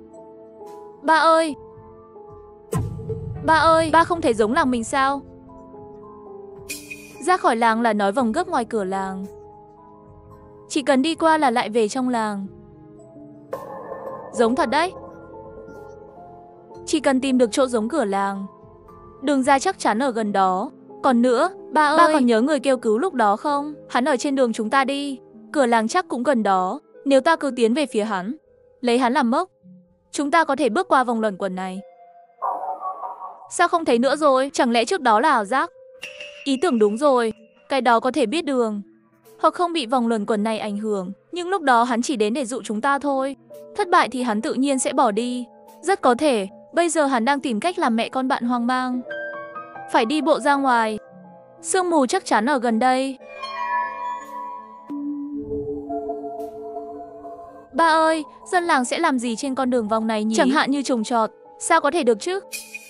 Ba ơi! Ba ơi! Ba không thể giống làng mình sao? Ra khỏi làng là nói vòng gấp ngoài cửa làng. Chỉ cần đi qua là lại về trong làng. Giống thật đấy. Chỉ cần tìm được chỗ giống cửa làng. Đường ra chắc chắn ở gần đó. Còn nữa, ba ơi, ba còn nhớ người kêu cứu lúc đó không? Hắn ở trên đường chúng ta đi. Cửa làng chắc cũng gần đó. Nếu ta cứ tiến về phía hắn, lấy hắn làm mốc, chúng ta có thể bước qua vòng luẩn quẩn này. Sao không thấy nữa rồi? Chẳng lẽ trước đó là ảo giác? Ý tưởng đúng rồi. Cái đó có thể biết đường, hoặc không bị vòng luẩn quẩn này ảnh hưởng. Nhưng lúc đó hắn chỉ đến để dụ chúng ta thôi. Thất bại thì hắn tự nhiên sẽ bỏ đi. Rất có thể bây giờ hắn đang tìm cách làm mẹ con bạn hoang mang. Phải đi bộ ra ngoài. Sương mù chắc chắn ở gần đây. Ba ơi, dân làng sẽ làm gì trên con đường vòng này nhỉ? Chẳng hạn như trồng trọt. Sao có thể được chứ?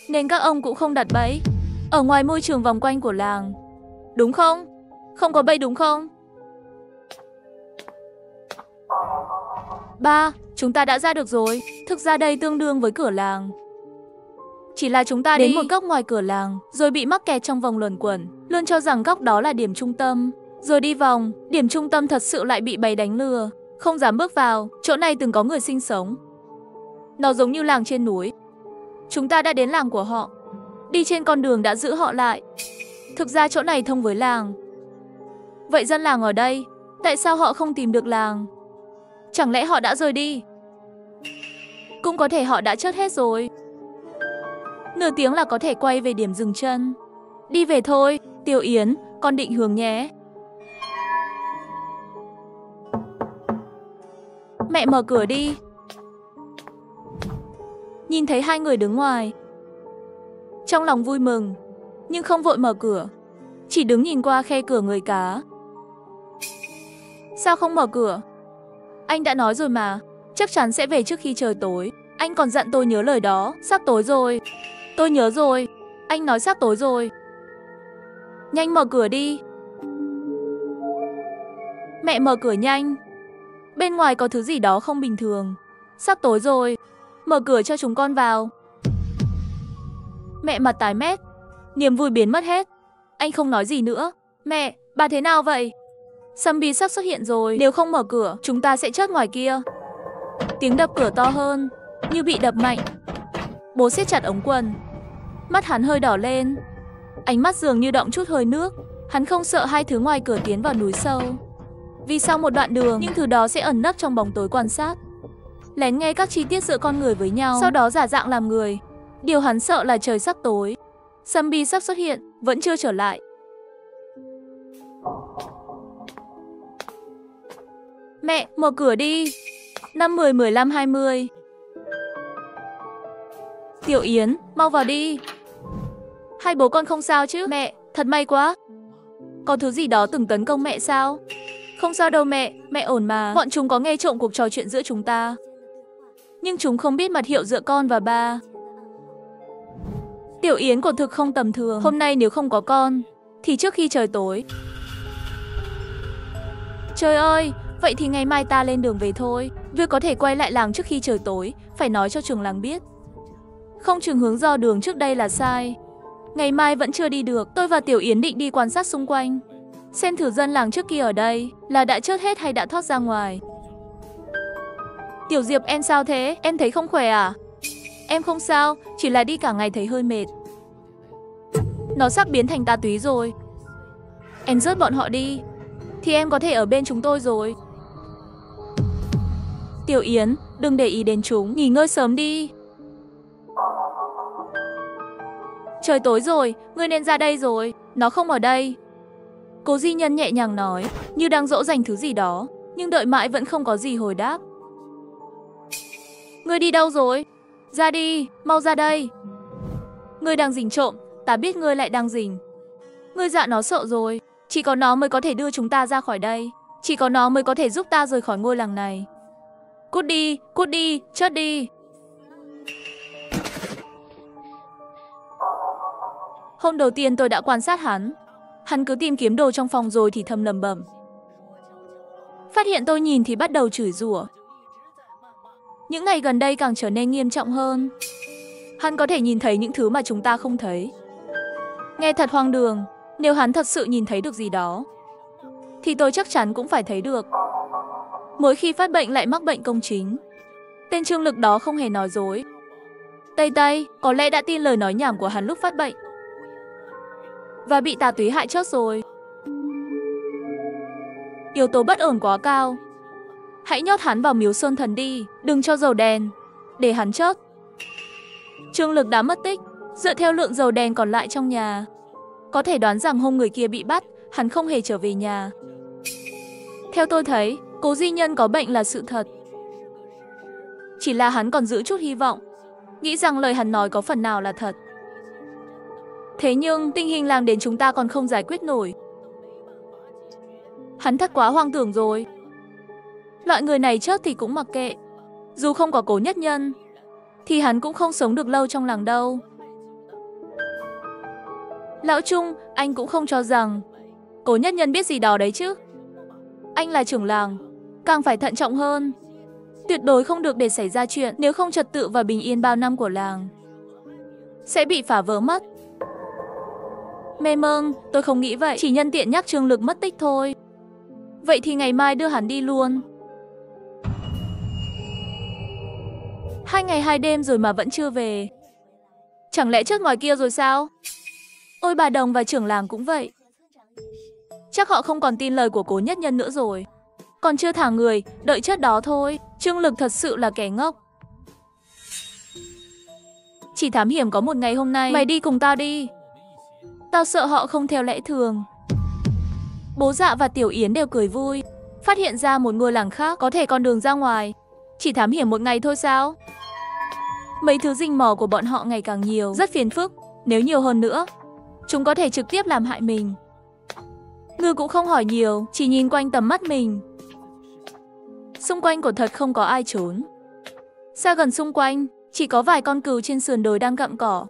Nên các ông cũng không đặt bẫy ở ngoài môi trường vòng quanh của làng, đúng không? Không có bẫy đúng không? Ba, chúng ta đã ra được rồi. Thực ra đây tương đương với cửa làng. Chỉ là chúng ta đến một góc ngoài cửa làng, rồi bị mắc kẹt trong vòng luẩn quẩn, luôn cho rằng góc đó là điểm trung tâm. Rồi đi vòng, điểm trung tâm thật sự lại bị bầy đánh lừa, không dám bước vào, chỗ này từng có người sinh sống. Nó giống như làng trên núi. Chúng ta đã đến làng của họ, đi trên con đường đã giữ họ lại. Thực ra chỗ này thông với làng. Vậy dân làng ở đây, tại sao họ không tìm được làng? Chẳng lẽ họ đã rời đi? Cũng có thể họ đã chết hết rồi. Nửa tiếng là có thể quay về điểm dừng chân. Đi về thôi, Tiểu Yến, con định hướng nhé. Mẹ mở cửa đi. Nhìn thấy hai người đứng ngoài, trong lòng vui mừng, nhưng không vội mở cửa, chỉ đứng nhìn qua khe cửa người cá. Sao không mở cửa? Anh đã nói rồi mà, chắc chắn sẽ về trước khi trời tối. Anh còn dặn tôi nhớ lời đó, sắp tối rồi. Tôi nhớ rồi, anh nói sắp tối rồi. Nhanh mở cửa đi. Mẹ mở cửa nhanh. Bên ngoài có thứ gì đó không bình thường. Sắp tối rồi, mở cửa cho chúng con vào. Mẹ mặt tái mét, niềm vui biến mất hết. Anh không nói gì nữa. Mẹ, bà thế nào vậy? Zombie sắp xuất hiện rồi, nếu không mở cửa, chúng ta sẽ chết ngoài kia. Tiếng đập cửa to hơn, như bị đập mạnh. Bố siết chặt ống quần, mắt hắn hơi đỏ lên, ánh mắt dường như đọng chút hơi nước. Hắn không sợ hai thứ ngoài cửa tiến vào núi sâu, vì sau một đoạn đường, những thứ đó sẽ ẩn nấp trong bóng tối quan sát, lén nghe các chi tiết giữa con người với nhau, sau đó giả dạng làm người. Điều hắn sợ là trời sắp tối, zombie sắp xuất hiện, vẫn chưa trở lại. Mẹ, mở cửa đi. 5, 10, 15, 20. Tiểu Yến, mau vào đi. Hai bố con không sao chứ? Mẹ, thật may quá. Có thứ gì đó từng tấn công mẹ sao? Không sao đâu mẹ ổn mà. Bọn chúng có nghe trộm cuộc trò chuyện giữa chúng ta, nhưng chúng không biết mật hiệu giữa con và ba. Tiểu Yến quả thực không tầm thường. Hôm nay nếu không có con, thì trước khi trời tối. Trời ơi, vậy thì ngày mai ta lên đường về thôi. Việc có thể quay lại làng trước khi trời tối, phải nói cho trường làng biết. Không chừng hướng dò đường trước đây là sai. Ngày mai vẫn chưa đi được. Tôi và Tiểu Yến định đi quan sát xung quanh, xem thử dân làng trước kia ở đây là đã chết hết hay đã thoát ra ngoài. Tiểu Diệp, em sao thế? Em thấy không khỏe à? Em không sao, chỉ là đi cả ngày thấy hơi mệt. Nó sắp biến thành tà túy rồi. Em rớt bọn họ đi, thì em có thể ở bên chúng tôi rồi. Tiểu Yến, đừng để ý đến chúng, nghỉ ngơi sớm đi. Trời tối rồi, ngươi nên ra đây rồi. Nó không ở đây. Cố Di Nhân nhẹ nhàng nói, như đang dỗ dành thứ gì đó, nhưng đợi mãi vẫn không có gì hồi đáp. Ngươi đi đâu rồi? Ra đi, mau ra đây. Ngươi đang rình trộm, ta biết ngươi lại đang rình. Ngươi dọa nó sợ rồi, chỉ có nó mới có thể đưa chúng ta ra khỏi đây. Chỉ có nó mới có thể giúp ta rời khỏi ngôi làng này. Cút đi, chết đi. Hôm đầu tiên tôi đã quan sát hắn. Hắn cứ tìm kiếm đồ trong phòng rồi thì thầm lẩm bẩm. Phát hiện tôi nhìn thì bắt đầu chửi rủa. Những ngày gần đây càng trở nên nghiêm trọng hơn. Hắn có thể nhìn thấy những thứ mà chúng ta không thấy. Nghe thật hoang đường, nếu hắn thật sự nhìn thấy được gì đó, thì tôi chắc chắn cũng phải thấy được. Mỗi khi phát bệnh lại mắc bệnh công chính. Tên Trương Lực đó không hề nói dối. Tây có lẽ đã tin lời nói nhảm của hắn lúc phát bệnh và bị tà túy hại chết rồi. Yếu tố bất ổn quá cao. Hãy nhốt hắn vào miếu sơn thần đi, đừng cho dầu đèn, để hắn chết. Trương Lực đã mất tích. Dựa theo lượng dầu đèn còn lại trong nhà, có thể đoán rằng hôm người kia bị bắt, hắn không hề trở về nhà. Theo tôi thấy, Cố Di Nhân có bệnh là sự thật. Chỉ là hắn còn giữ chút hy vọng, nghĩ rằng lời hắn nói có phần nào là thật. Thế nhưng tình hình làng đến chúng ta còn không giải quyết nổi. Hắn thật quá hoang tưởng rồi. Loại người này chết thì cũng mặc kệ. Dù không có Cố Nhất Nhân, thì hắn cũng không sống được lâu trong làng đâu. Lão Trung, anh cũng không cho rằng Cố Nhất Nhân biết gì đó đấy chứ. Anh là trưởng làng, càng phải thận trọng hơn. Tuyệt đối không được để xảy ra chuyện, nếu không trật tự và bình yên bao năm của làng sẽ bị phá vỡ mất. Mê mông, tôi không nghĩ vậy, chỉ nhân tiện nhắc Trương Lực mất tích thôi. Vậy thì ngày mai đưa hắn đi luôn. 2 ngày 2 đêm rồi mà vẫn chưa về. Chẳng lẽ chết ngoài kia rồi sao? Ôi bà Đồng và trưởng làng cũng vậy. Chắc họ không còn tin lời của Cố Nhất Nhân nữa rồi. Còn chưa thả người, đợi chết đó thôi. Trương Lực thật sự là kẻ ngốc. Chỉ thám hiểm có một ngày hôm nay, mày đi cùng tao đi. Tao sợ họ không theo lẽ thường. Bố Dạ và Tiểu Yến đều cười vui. Phát hiện ra một ngôi làng khác có thể con đường ra ngoài. Chỉ thám hiểm một ngày thôi sao? Mấy thứ rình mò của bọn họ ngày càng nhiều, rất phiền phức. Nếu nhiều hơn nữa, chúng có thể trực tiếp làm hại mình. Ngư cũng không hỏi nhiều, chỉ nhìn quanh tầm mắt mình. Xung quanh của thật không có ai trốn. Xa gần xung quanh, chỉ có vài con cừu trên sườn đồi đang gặm cỏ.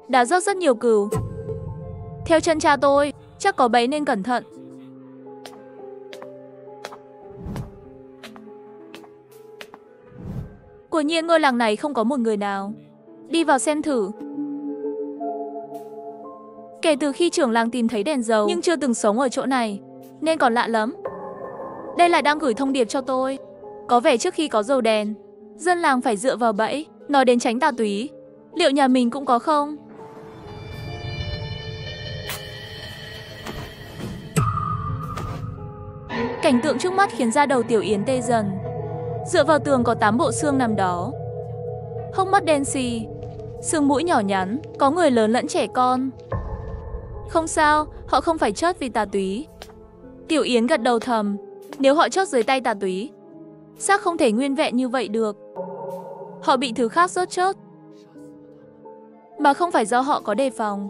Đã rớt rất nhiều cừu. Theo chân cha tôi, chắc có bẫy nên cẩn thận. Quả nhiên ngôi làng này không có một người nào. Đi vào xem thử. Kể từ khi trưởng làng tìm thấy đèn dầu nhưng chưa từng sống ở chỗ này, nên còn lạ lắm. Đây lại đang gửi thông điệp cho tôi. Có vẻ trước khi có dầu đèn, dân làng phải dựa vào bẫy. Nói đến tránh tà túy, liệu nhà mình cũng có không? Cảnh tượng trước mắt khiến da đầu Tiểu Yến tê dần. Dựa vào tường có 8 bộ xương nằm đó. Hốc mắt đen xì, xương mũi nhỏ nhắn, có người lớn lẫn trẻ con. Không sao, họ không phải chết vì tà túy. Tiểu Yến gật đầu thầm. Nếu họ chết dưới tay tà túy, xác không thể nguyên vẹn như vậy được. Họ bị thứ khác rớt chết, mà không phải do họ có đề phòng.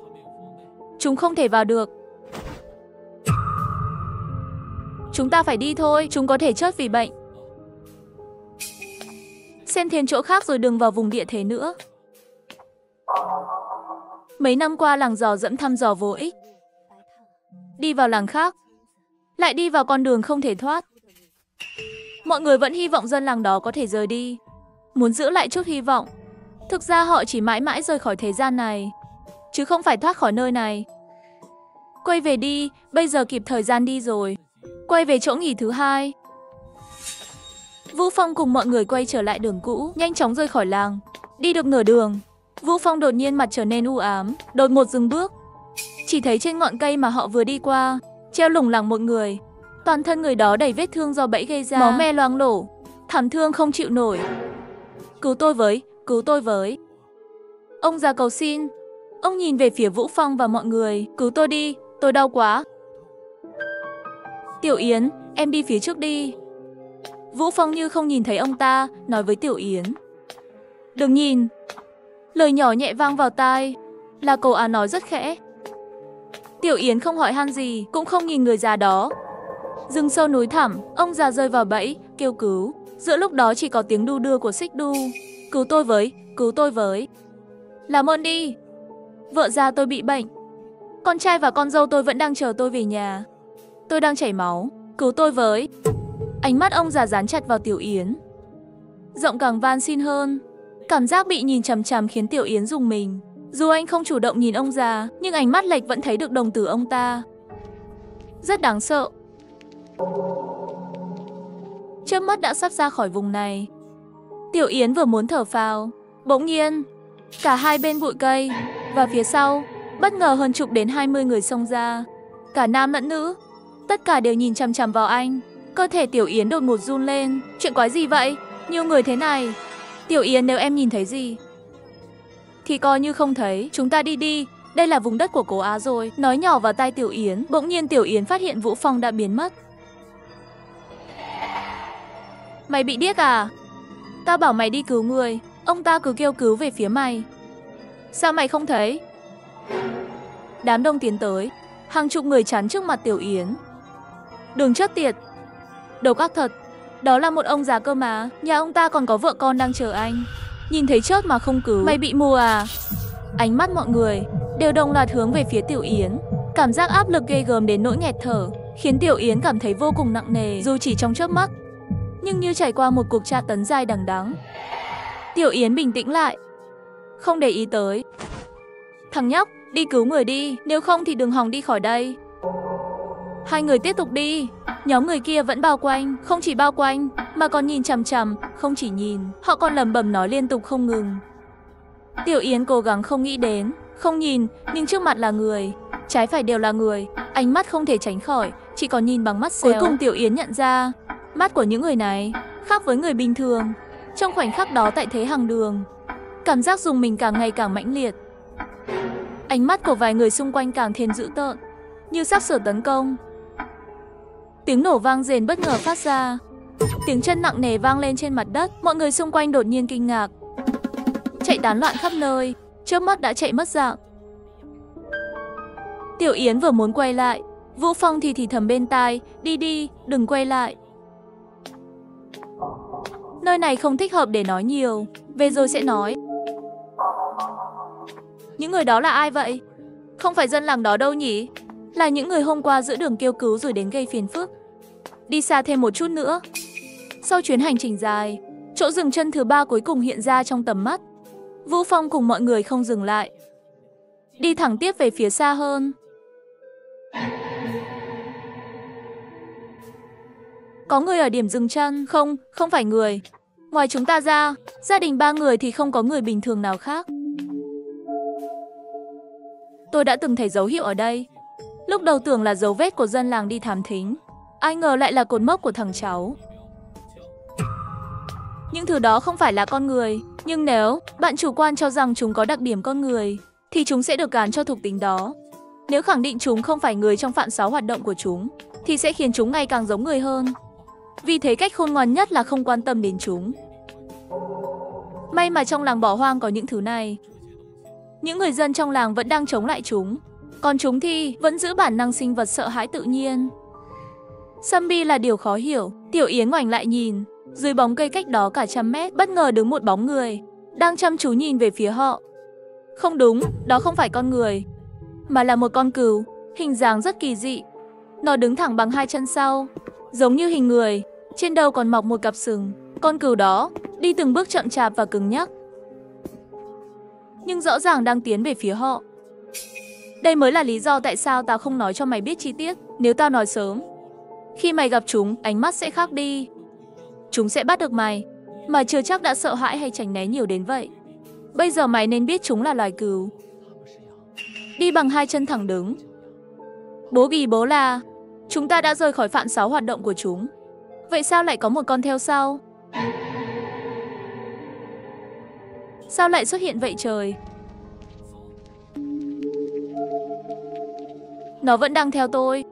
Chúng không thể vào được. Chúng ta phải đi thôi, chúng có thể chết vì bệnh. Xem thêm chỗ khác rồi đừng vào vùng địa thế nữa. Mấy năm qua làng dò dẫm thăm dò vô ích. Đi vào làng khác, lại đi vào con đường không thể thoát. Mọi người vẫn hy vọng dân làng đó có thể rời đi, muốn giữ lại chút hy vọng. Thực ra họ chỉ mãi mãi rời khỏi thế gian này, chứ không phải thoát khỏi nơi này. Quay về đi, bây giờ kịp thời gian đi rồi. Quay về chỗ nghỉ thứ hai. Vũ Phong cùng mọi người quay trở lại đường cũ, nhanh chóng rời khỏi làng. Đi được nửa đường, Vũ Phong đột nhiên mặt trở nên u ám, đột ngột dừng bước. Chỉ thấy trên ngọn cây mà họ vừa đi qua, treo lủng lẳng một người. Toàn thân người đó đầy vết thương do bẫy gây ra, máu me loang lổ, thảm thương không chịu nổi. Cứu tôi với, cứu tôi với. Ông già cầu xin. Ông nhìn về phía Vũ Phong và mọi người. Cứu tôi đi, tôi đau quá. Tiểu Yến, em đi phía trước đi. Vũ Phong như không nhìn thấy ông ta, nói với Tiểu Yến. Đừng nhìn. Lời nhỏ nhẹ vang vào tai, là cậu Á nói rất khẽ. Tiểu Yến không hỏi han gì, cũng không nhìn người già đó. Rừng sâu núi thẳm, ông già rơi vào bẫy, kêu cứu. Giữa lúc đó chỉ có tiếng đu đưa của xích đu. Cứu tôi với, cứu tôi với. Làm ơn đi. Vợ già tôi bị bệnh. Con trai và con dâu tôi vẫn đang chờ tôi về nhà. Tôi đang chảy máu, cứu tôi với. Ánh mắt ông già dán chặt vào Tiểu Yến. Giọng càng van xin hơn. Cảm giác bị nhìn chằm chằm khiến Tiểu Yến rùng mình. Dù anh không chủ động nhìn ông già, nhưng ánh mắt lệch vẫn thấy được đồng tử ông ta. Rất đáng sợ. Chớp mắt đã sắp ra khỏi vùng này. Tiểu Yến vừa muốn thở phào, bỗng nhiên, cả hai bên bụi cây và phía sau, bất ngờ hơn chục đến 20 người xông ra. Cả nam lẫn nữ, tất cả đều nhìn chằm chằm vào anh. Cơ thể Tiểu Yến đột ngột run lên. Chuyện quái gì vậy? Nhiều người thế này. Tiểu Yến, nếu em nhìn thấy gì thì coi như không thấy. Chúng ta đi đi, đây là vùng đất của Cố Á rồi. Nói nhỏ vào tai Tiểu Yến. Bỗng nhiên Tiểu Yến phát hiện Vũ Phong đã biến mất. Mày bị điếc à? Tao bảo mày đi cứu người, ông ta cứ kêu cứu về phía mày. Sao mày không thấy? Đám đông tiến tới, hàng chục người chắn trước mặt Tiểu Yến. Đừng chết tiệt. Độc ác thật. Đó là một ông già cơ mà. Nhà ông ta còn có vợ con đang chờ anh. Nhìn thấy chớp mà không cứu. Mày bị mù à? Ánh mắt mọi người đều đồng loạt hướng về phía Tiểu Yến. Cảm giác áp lực ghê gớm đến nỗi nghẹt thở khiến Tiểu Yến cảm thấy vô cùng nặng nề. Dù chỉ trong chớp mắt, nhưng như trải qua một cuộc tra tấn dài đằng đẵng. Tiểu Yến bình tĩnh lại, không để ý tới. Thằng nhóc, đi cứu người đi, nếu không thì đừng hòng đi khỏi đây. Hai người tiếp tục đi. Nhóm người kia vẫn bao quanh, không chỉ bao quanh mà còn nhìn chằm chằm, không chỉ nhìn, họ còn lẩm bẩm nói liên tục không ngừng. Tiểu Yến cố gắng không nghĩ đến, không nhìn, nhưng trước mặt là người, trái phải đều là người, ánh mắt không thể tránh khỏi, chỉ còn nhìn bằng mắt xéo. Cuối cùng Tiểu Yến nhận ra, mắt của những người này khác với người bình thường. Trong khoảnh khắc đó tại thế hàng đường, cảm giác dùng mình càng ngày càng mãnh liệt. Ánh mắt của vài người xung quanh càng thêm dữ tợn, như sắp sửa tấn công. Tiếng nổ vang rền bất ngờ phát ra. Tiếng chân nặng nề vang lên trên mặt đất. Mọi người xung quanh đột nhiên kinh ngạc, chạy tán loạn khắp nơi, chớp mắt đã chạy mất dạng. Tiểu Yến vừa muốn quay lại, Vũ Phong thì thầm bên tai, đi đi, đừng quay lại. Nơi này không thích hợp để nói nhiều, về rồi sẽ nói. Những người đó là ai vậy? Không phải dân làng đó đâu nhỉ? Là những người hôm qua giữa đường kêu cứu rồi đến gây phiền phức. Đi xa thêm một chút nữa. Sau chuyến hành trình dài, chỗ dừng chân thứ 3 cuối cùng hiện ra trong tầm mắt. Vũ Phong cùng mọi người không dừng lại, đi thẳng tiếp về phía xa hơn. Có người ở điểm dừng chân? Không phải người. Ngoài chúng ta ra, gia đình 3 người thì không có người bình thường nào khác. Tôi đã từng thấy dấu hiệu ở đây. Lúc đầu tưởng là dấu vết của dân làng đi thám thính, ai ngờ lại là cột mốc của thằng cháu. Những thứ đó không phải là con người, nhưng nếu bạn chủ quan cho rằng chúng có đặc điểm con người, thì chúng sẽ được gán cho thuộc tính đó. Nếu khẳng định chúng không phải người trong phạm 6 hoạt động của chúng, thì sẽ khiến chúng ngày càng giống người hơn. Vì thế cách khôn ngoan nhất là không quan tâm đến chúng. May mà trong làng bỏ hoang có những thứ này. Những người dân trong làng vẫn đang chống lại chúng, còn chúng thì vẫn giữ bản năng sinh vật sợ hãi tự nhiên. Sambi là điều khó hiểu. Tiểu Yến ngoảnh lại nhìn, dưới bóng cây cách đó cả trăm mét, bất ngờ đứng một bóng người, đang chăm chú nhìn về phía họ. Không đúng, đó không phải con người, mà là một con cừu, hình dáng rất kỳ dị. Nó đứng thẳng bằng 2 chân sau, giống như hình người, trên đầu còn mọc một cặp sừng. Con cừu đó đi từng bước chậm chạp và cứng nhắc, nhưng rõ ràng đang tiến về phía họ. Đây mới là lý do tại sao tao không nói cho mày biết chi tiết. Nếu tao nói sớm, khi mày gặp chúng, ánh mắt sẽ khác đi. Chúng sẽ bắt được mày, mà chưa chắc đã sợ hãi hay tránh né nhiều đến vậy. Bây giờ mày nên biết chúng là loài cừu, đi bằng 2 chân thẳng đứng. Bố bì bố là, chúng ta đã rời khỏi phạm 6 hoạt động của chúng. Vậy sao lại có một con theo sau? Sao lại xuất hiện vậy trời? Nó vẫn đang theo tôi.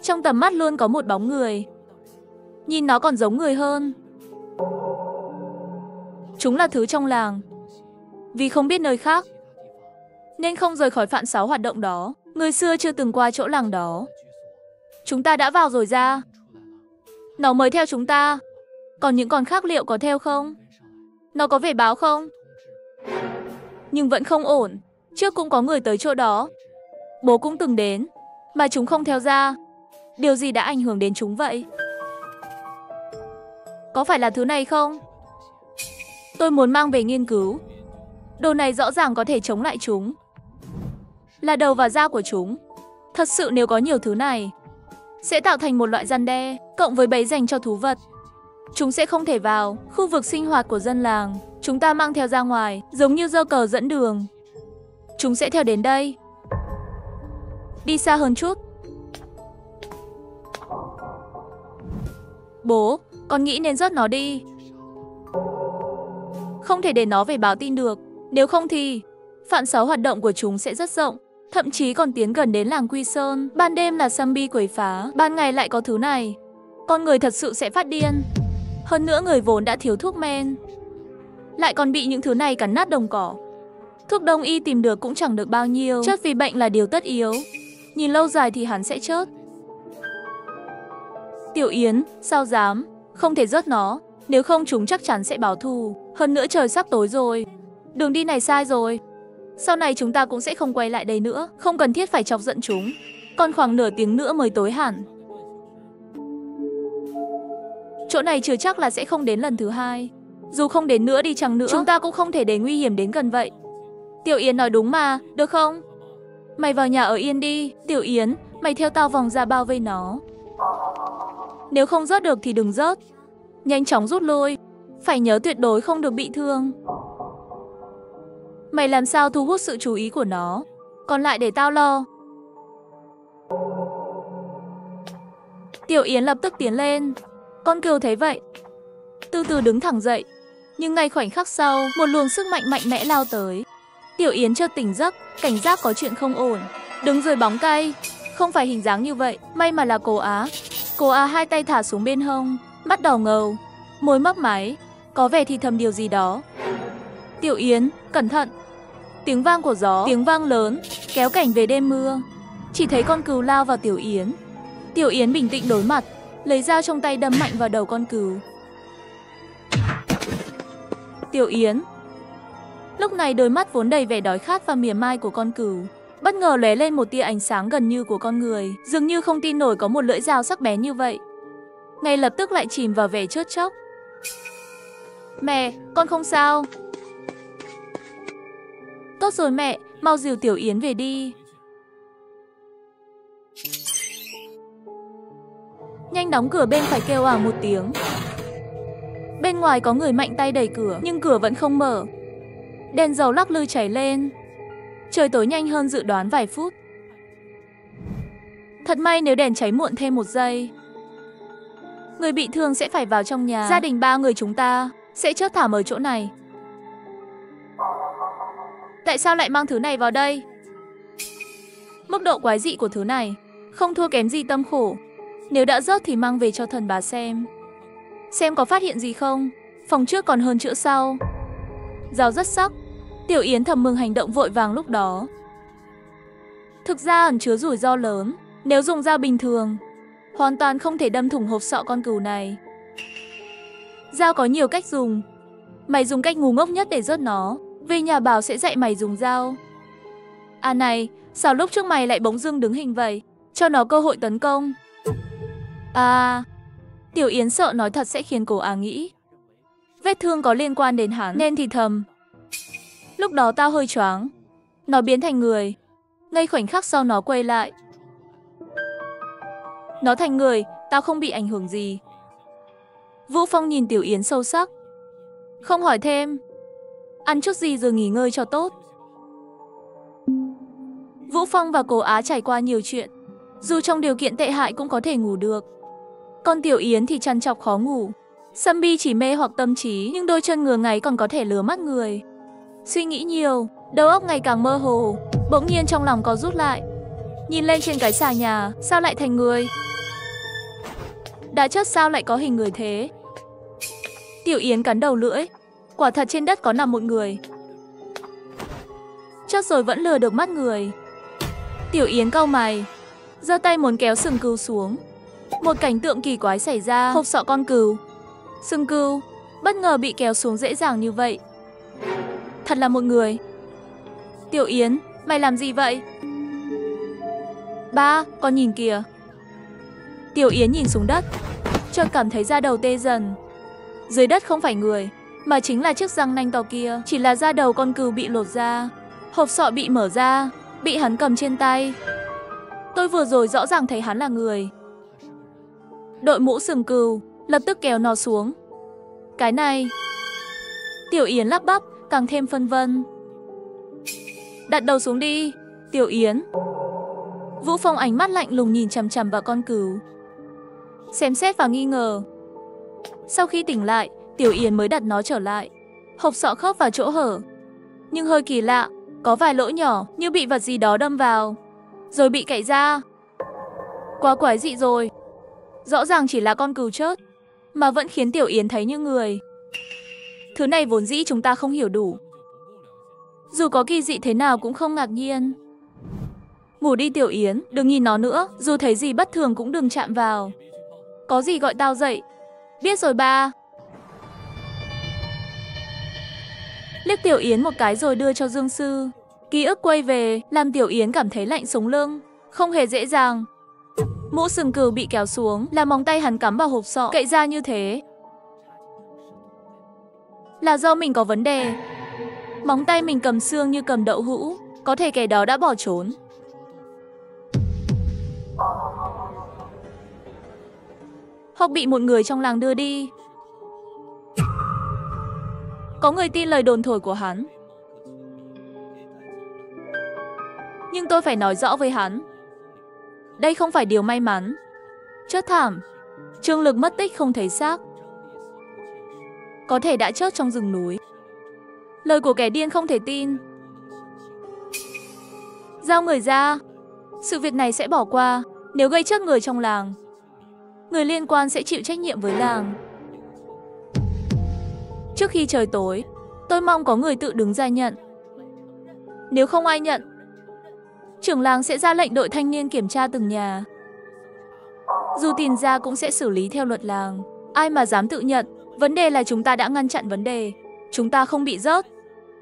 Trong tầm mắt luôn có một bóng người. Nhìn nó còn giống người hơn. Chúng là thứ trong làng. Vì không biết nơi khác, nên không rời khỏi phạm 6 hoạt động đó. Người xưa chưa từng qua chỗ làng đó. Chúng ta đã vào rồi ra. Nó mới theo chúng ta. Còn những con khác liệu có theo không? Nó có về báo không? Nhưng vẫn không ổn. Trước cũng có người tới chỗ đó. Bố cũng từng đến, mà chúng không theo ra. Điều gì đã ảnh hưởng đến chúng vậy? Có phải là thứ này không? Tôi muốn mang về nghiên cứu. Đồ này rõ ràng có thể chống lại chúng. Là đầu và da của chúng. Thật sự nếu có nhiều thứ này, sẽ tạo thành một loại răn đe, cộng với bẫy dành cho thú vật. Chúng sẽ không thể vào khu vực sinh hoạt của dân làng. Chúng ta mang theo ra ngoài, giống như giơ cờ dẫn đường. Chúng sẽ theo đến đây. Đi xa hơn chút. Bố, con nghĩ nên dớt nó đi. Không thể để nó về báo tin được. Nếu không thì phạm 6 hoạt động của chúng sẽ rất rộng, thậm chí còn tiến gần đến làng Quy Sơn. Ban đêm là zombie quấy phá, ban ngày lại có thứ này. Con người thật sự sẽ phát điên. Hơn nữa người vốn đã thiếu thuốc men, lại còn bị những thứ này cắn nát đồng cỏ. Thuốc đông y tìm được cũng chẳng được bao nhiêu. Chết vì bệnh là điều tất yếu. Nhìn lâu dài thì hắn sẽ chết. Tiểu Yến, sao dám? Không thể rớt nó. Nếu không chúng chắc chắn sẽ báo thù. Hơn nữa trời sắp tối rồi. Đường đi này sai rồi. Sau này chúng ta cũng sẽ không quay lại đây nữa. Không cần thiết phải chọc giận chúng. Còn khoảng nửa tiếng nữa mới tối hẳn. chỗ này chưa chắc là sẽ không đến lần thứ hai. Dù không đến nữa đi chăng nữa, chúng ta cũng không thể để nguy hiểm đến gần vậy. Tiểu Yến nói đúng mà, được không? Mày vào nhà ở yên đi. Tiểu Yến, mày theo tao vòng ra bao vây nó. Nếu không rớt được thì đừng rớt. Nhanh chóng rút lui. Phải nhớ tuyệt đối không được bị thương. Mày làm sao thu hút sự chú ý của nó. Còn lại để tao lo. Tiểu Yến lập tức tiến lên. Con cừu thấy vậy, từ từ đứng thẳng dậy. Nhưng ngay khoảnh khắc sau, một luồng sức mạnh mạnh mẽ lao tới. Tiểu Yến chợt tỉnh giấc, cảnh giác có chuyện không ổn. Đứng dưới bóng cây, không phải hình dáng như vậy. May mà là cô Á. Cô Á hai tay thả xuống bên hông, mắt đỏ ngầu, môi mấp máy, có vẻ thì thầm điều gì đó. Tiểu Yến, cẩn thận. Tiếng vang của gió, tiếng vang lớn, kéo cảnh về đêm mưa. Chỉ thấy con cừu lao vào Tiểu Yến. Tiểu Yến bình tĩnh đối mặt, lấy dao trong tay đâm mạnh vào đầu con cừu. Tiểu Yến. Lúc này đôi mắt vốn đầy vẻ đói khát và mỉa mai của con cừu bất ngờ lóe lên một tia ánh sáng gần như của con người, dường như không tin nổi có một lưỡi dao sắc bén như vậy. Ngay lập tức lại chìm vào vẻ chớt chốc. Mẹ, con không sao. Tốt rồi mẹ, mau dìu Tiểu Yến về đi. Nhanh đóng cửa bên phải, kêu ảo một tiếng. Bên ngoài có người mạnh tay đẩy cửa, nhưng cửa vẫn không mở. Đèn dầu lắc lư cháy lên. Trời tối nhanh hơn dự đoán vài phút. Thật may nếu đèn cháy muộn thêm một giây, người bị thương sẽ phải vào trong nhà. Gia đình 3 người chúng ta sẽ chớp thảm ở chỗ này. Tại sao lại mang thứ này vào đây? Mức độ quái dị của thứ này không thua kém gì tâm khổ. Nếu đã rớt thì mang về cho thần bà xem có phát hiện gì không. Phòng trước còn hơn chữa sau. Dao rất sắc. Tiểu Yến thầm mừng hành động vội vàng lúc đó. Thực ra ẩn chứa rủi ro lớn. Nếu dùng dao bình thường, hoàn toàn không thể đâm thủng hộp sọ con cừu này. Dao có nhiều cách dùng. Mày dùng cách ngu ngốc nhất để rớt nó. Về nhà bảo sẽ dạy mày dùng dao. À này, sao lúc trước mày lại bỗng dưng đứng hình vậy? Cho nó cơ hội tấn công. À, Tiểu Yến sợ nói thật sẽ khiến cô Á nghĩ vết thương có liên quan đến hắn, nên thì thầm. Lúc đó tao hơi choáng. Nó biến thành người. Ngay khoảnh khắc sau nó quay lại. Nó thành người, tao không bị ảnh hưởng gì. Vũ Phong nhìn Tiểu Yến sâu sắc. Không hỏi thêm. Ăn chút gì rồi nghỉ ngơi cho tốt. Vũ Phong và cô Á trải qua nhiều chuyện. Dù trong điều kiện tệ hại cũng có thể ngủ được. Còn Tiểu Yến thì trằn trọc khó ngủ. Sâm Bi chỉ mê hoặc tâm trí, nhưng đôi chân ngứa ngáy còn có thể lừa mắt người. Suy nghĩ nhiều, đầu óc ngày càng mơ hồ. Bỗng nhiên trong lòng có rút lại. Nhìn lên trên cái xà nhà, sao lại thành người? Đã chết sao lại có hình người thế? Tiểu Yến cắn đầu lưỡi. Quả thật trên đất có nằm một người. Chết rồi vẫn lừa được mắt người. Tiểu Yến cau mày, giơ tay muốn kéo sừng cừu xuống. Một cảnh tượng kỳ quái xảy ra. Hộp sọ con cừu, sừng cừu bất ngờ bị kéo xuống dễ dàng như vậy. Thật là một người. Tiểu Yến, mày làm gì vậy? Ba, con nhìn kìa. Tiểu Yến nhìn xuống đất, chợt cảm thấy da đầu tê dần. Dưới đất không phải người, mà chính là chiếc răng nanh to kia. Chỉ là da đầu con cừu bị lột ra. Hộp sọ bị mở ra, bị hắn cầm trên tay. Tôi vừa rồi rõ ràng thấy hắn là người. Đội mũ sừng cừu lập tức kéo nó xuống. Cái này... Tiểu Yến lắp bắp, càng thêm phân vân. Đặt đầu xuống đi, Tiểu Yến. Vũ Phong ánh mắt lạnh lùng nhìn chằm chằm vào con cừu, xem xét và nghi ngờ. Sau khi tỉnh lại, Tiểu Yến mới đặt nó trở lại. Hộp sọ khớp vào chỗ hở, nhưng hơi kỳ lạ, có vài lỗ nhỏ như bị vật gì đó đâm vào, rồi bị cạy ra. Quá quái dị rồi. Rõ ràng chỉ là con cừu chết, mà vẫn khiến Tiểu Yến thấy như người. Thứ này vốn dĩ chúng ta không hiểu đủ. Dù có kỳ dị thế nào cũng không ngạc nhiên. Ngủ đi Tiểu Yến, đừng nhìn nó nữa. Dù thấy gì bất thường cũng đừng chạm vào. Có gì gọi tao dậy. Biết rồi ba. Liếc Tiểu Yến một cái rồi đưa cho Dương Sư. Ký ức quay về, làm Tiểu Yến cảm thấy lạnh sống lưng. Không hề dễ dàng. Mũ sừng cừu bị kéo xuống, là móng tay hắn cắm vào hộp sọ, cậy ra như thế. Là do mình có vấn đề. Móng tay mình cầm xương như cầm đậu hũ, có thể kẻ đó đã bỏ trốn. Hoặc bị một người trong làng đưa đi. Có người tin lời đồn thổi của hắn. Nhưng tôi phải nói rõ với hắn. Đây không phải điều may mắn. Chết thảm. Trương Lực mất tích không thấy xác. Có thể đã chết trong rừng núi. Lời của kẻ điên không thể tin. Giao người ra. Sự việc này sẽ bỏ qua. Nếu gây chết người trong làng, người liên quan sẽ chịu trách nhiệm với làng. Trước khi trời tối, tôi mong có người tự đứng ra nhận. Nếu không ai nhận, trưởng làng sẽ ra lệnh đội thanh niên kiểm tra từng nhà. Dù tìm ra cũng sẽ xử lý theo luật làng. Ai mà dám tự nhận. Vấn đề là chúng ta đã ngăn chặn vấn đề. Chúng ta không bị rớt.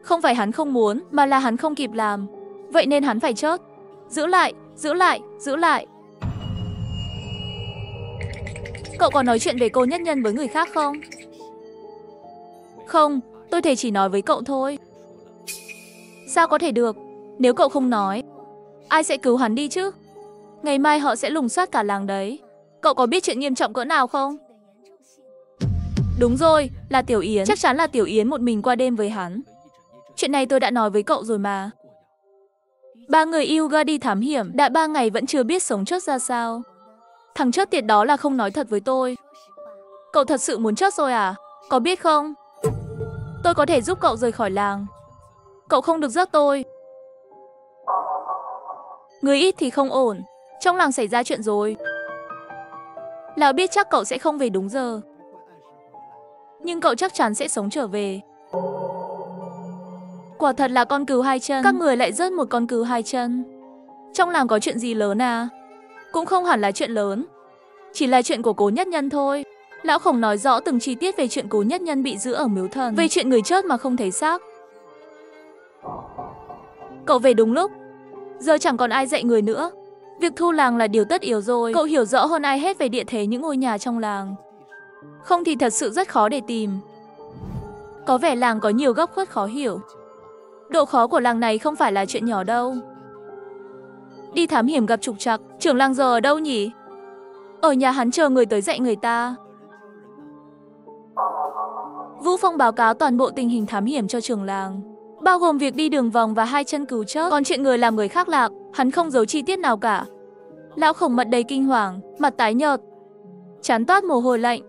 Không phải hắn không muốn, mà là hắn không kịp làm. Vậy nên hắn phải chết. Giữ lại, giữ lại, giữ lại. Cậu có nói chuyện về cô Nhất Nhân với người khác không? Không, tôi thể chỉ nói với cậu thôi. Sao có thể được? Nếu cậu không nói, ai sẽ cứu hắn đi chứ? Ngày mai họ sẽ lùng soát cả làng đấy. Cậu có biết chuyện nghiêm trọng cỡ nào không? Đúng rồi, là Tiểu Yến. Chắc chắn là Tiểu Yến một mình qua đêm với hắn. Chuyện này tôi đã nói với cậu rồi mà. 3 người Yuga đi thám hiểm, đã 3 ngày vẫn chưa biết sống chết ra sao. Thằng chết tiệt đó là không nói thật với tôi. Cậu thật sự muốn chết rồi à? Có biết không? Tôi có thể giúp cậu rời khỏi làng. Cậu không được rước tôi. Người ít thì không ổn. Trong làng xảy ra chuyện rồi. Lão biết chắc cậu sẽ không về đúng giờ. Nhưng cậu chắc chắn sẽ sống trở về. Quả thật là con cừu hai chân. Các người lại rớt một con cừu hai chân. Trong làng có chuyện gì lớn à? Cũng không hẳn là chuyện lớn. Chỉ là chuyện của Cố Nhất Nhân thôi. Lão Khổng nói rõ từng chi tiết về chuyện Cố Nhất Nhân bị giữ ở miếu thần. Về chuyện người chết mà không thấy xác. Cậu về đúng lúc. Giờ chẳng còn ai dạy người nữa. Việc thu làng là điều tất yếu rồi. Cậu hiểu rõ hơn ai hết về địa thế những ngôi nhà trong làng. Không thì thật sự rất khó để tìm. Có vẻ làng có nhiều góc khuất khó hiểu. Độ khó của làng này không phải là chuyện nhỏ đâu. Đi thám hiểm gặp trục trặc. Trưởng làng giờ ở đâu nhỉ? Ở nhà hắn chờ người tới dạy người ta. Vũ Phong báo cáo toàn bộ tình hình thám hiểm cho trưởng làng, bao gồm việc đi đường vòng và 2 chân cừu chết. Còn chuyện người làm người khác lạc, hắn không giấu chi tiết nào cả. Lão Khổng mặt đầy kinh hoàng, mặt tái nhợt, trán toát mồ hôi lạnh.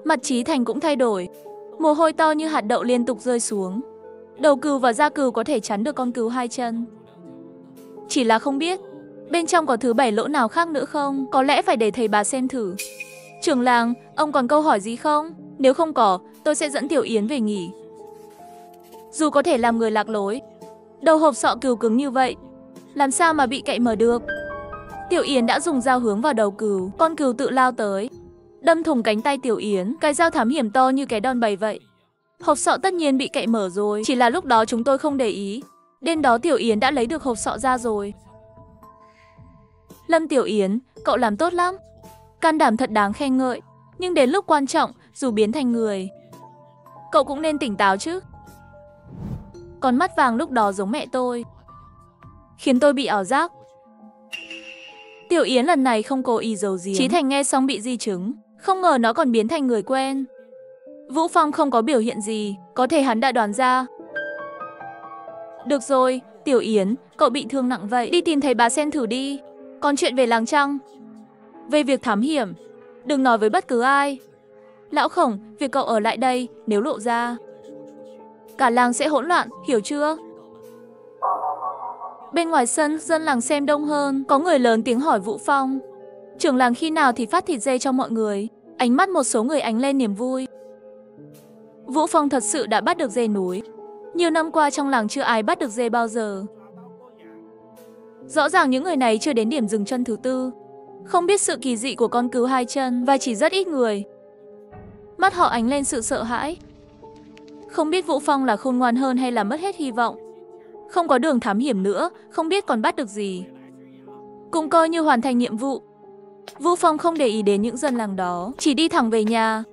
Mặt Chí Thành cũng thay đổi, mồ hôi to như hạt đậu liên tục rơi xuống. Đầu cừu và da cừu có thể chắn được con cừu 2 chân. Chỉ là không biết bên trong có thứ 7 lỗ nào khác nữa không? Có lẽ phải để thầy bà xem thử. Trưởng làng, ông còn câu hỏi gì không? Nếu không có, tôi sẽ dẫn Tiểu Yến về nghỉ. Dù có thể làm người lạc lối, đầu hộp sọ cừu cứng như vậy, làm sao mà bị cậy mở được? Tiểu Yến đã dùng dao hướng vào đầu cừu. Con cừu tự lao tới, đâm thủng cánh tay Tiểu Yến. Cái dao thám hiểm to như cái đòn bẩy vậy. Hộp sọ tất nhiên bị cậy mở rồi. Chỉ là lúc đó chúng tôi không để ý. Đêm đó Tiểu Yến đã lấy được hộp sọ ra rồi. Lâm Tiểu Yến, cậu làm tốt lắm. Can đảm thật đáng khen ngợi. Nhưng đến lúc quan trọng, dù biến thành người, cậu cũng nên tỉnh táo chứ. Con mắt vàng lúc đó giống mẹ tôi, khiến tôi bị ảo giác. Tiểu Yến lần này không cố ý giấu giếm. Chí Thành nghe xong bị di chứng. Không ngờ nó còn biến thành người quen. Vũ Phong không có biểu hiện gì. Có thể hắn đã đoán ra. Được rồi, Tiểu Yến, cậu bị thương nặng vậy, đi tìm thầy bà Sen thử đi. Còn chuyện về làng Trăng, về việc thám hiểm, đừng nói với bất cứ ai. Lão Khổng, việc cậu ở lại đây, nếu lộ ra, cả làng sẽ hỗn loạn, hiểu chưa? Bên ngoài sân, dân làng xem đông hơn. Có người lớn tiếng hỏi Vũ Phong, trưởng làng khi nào thì phát thịt dê cho mọi người? Ánh mắt một số người ánh lên niềm vui. Vũ Phong thật sự đã bắt được dê núi. Nhiều năm qua trong làng chưa ai bắt được dê bao giờ. Rõ ràng những người này chưa đến điểm dừng chân thứ 4, không biết sự kỳ dị của con cừu 2 chân, và chỉ rất ít người. Mắt họ ánh lên sự sợ hãi. Không biết Vũ Phong là khôn ngoan hơn hay là mất hết hy vọng. Không có đường thám hiểm nữa, không biết còn bắt được gì. Cũng coi như hoàn thành nhiệm vụ. Vu Phong không để ý đến những dân làng đó, chỉ đi thẳng về nhà.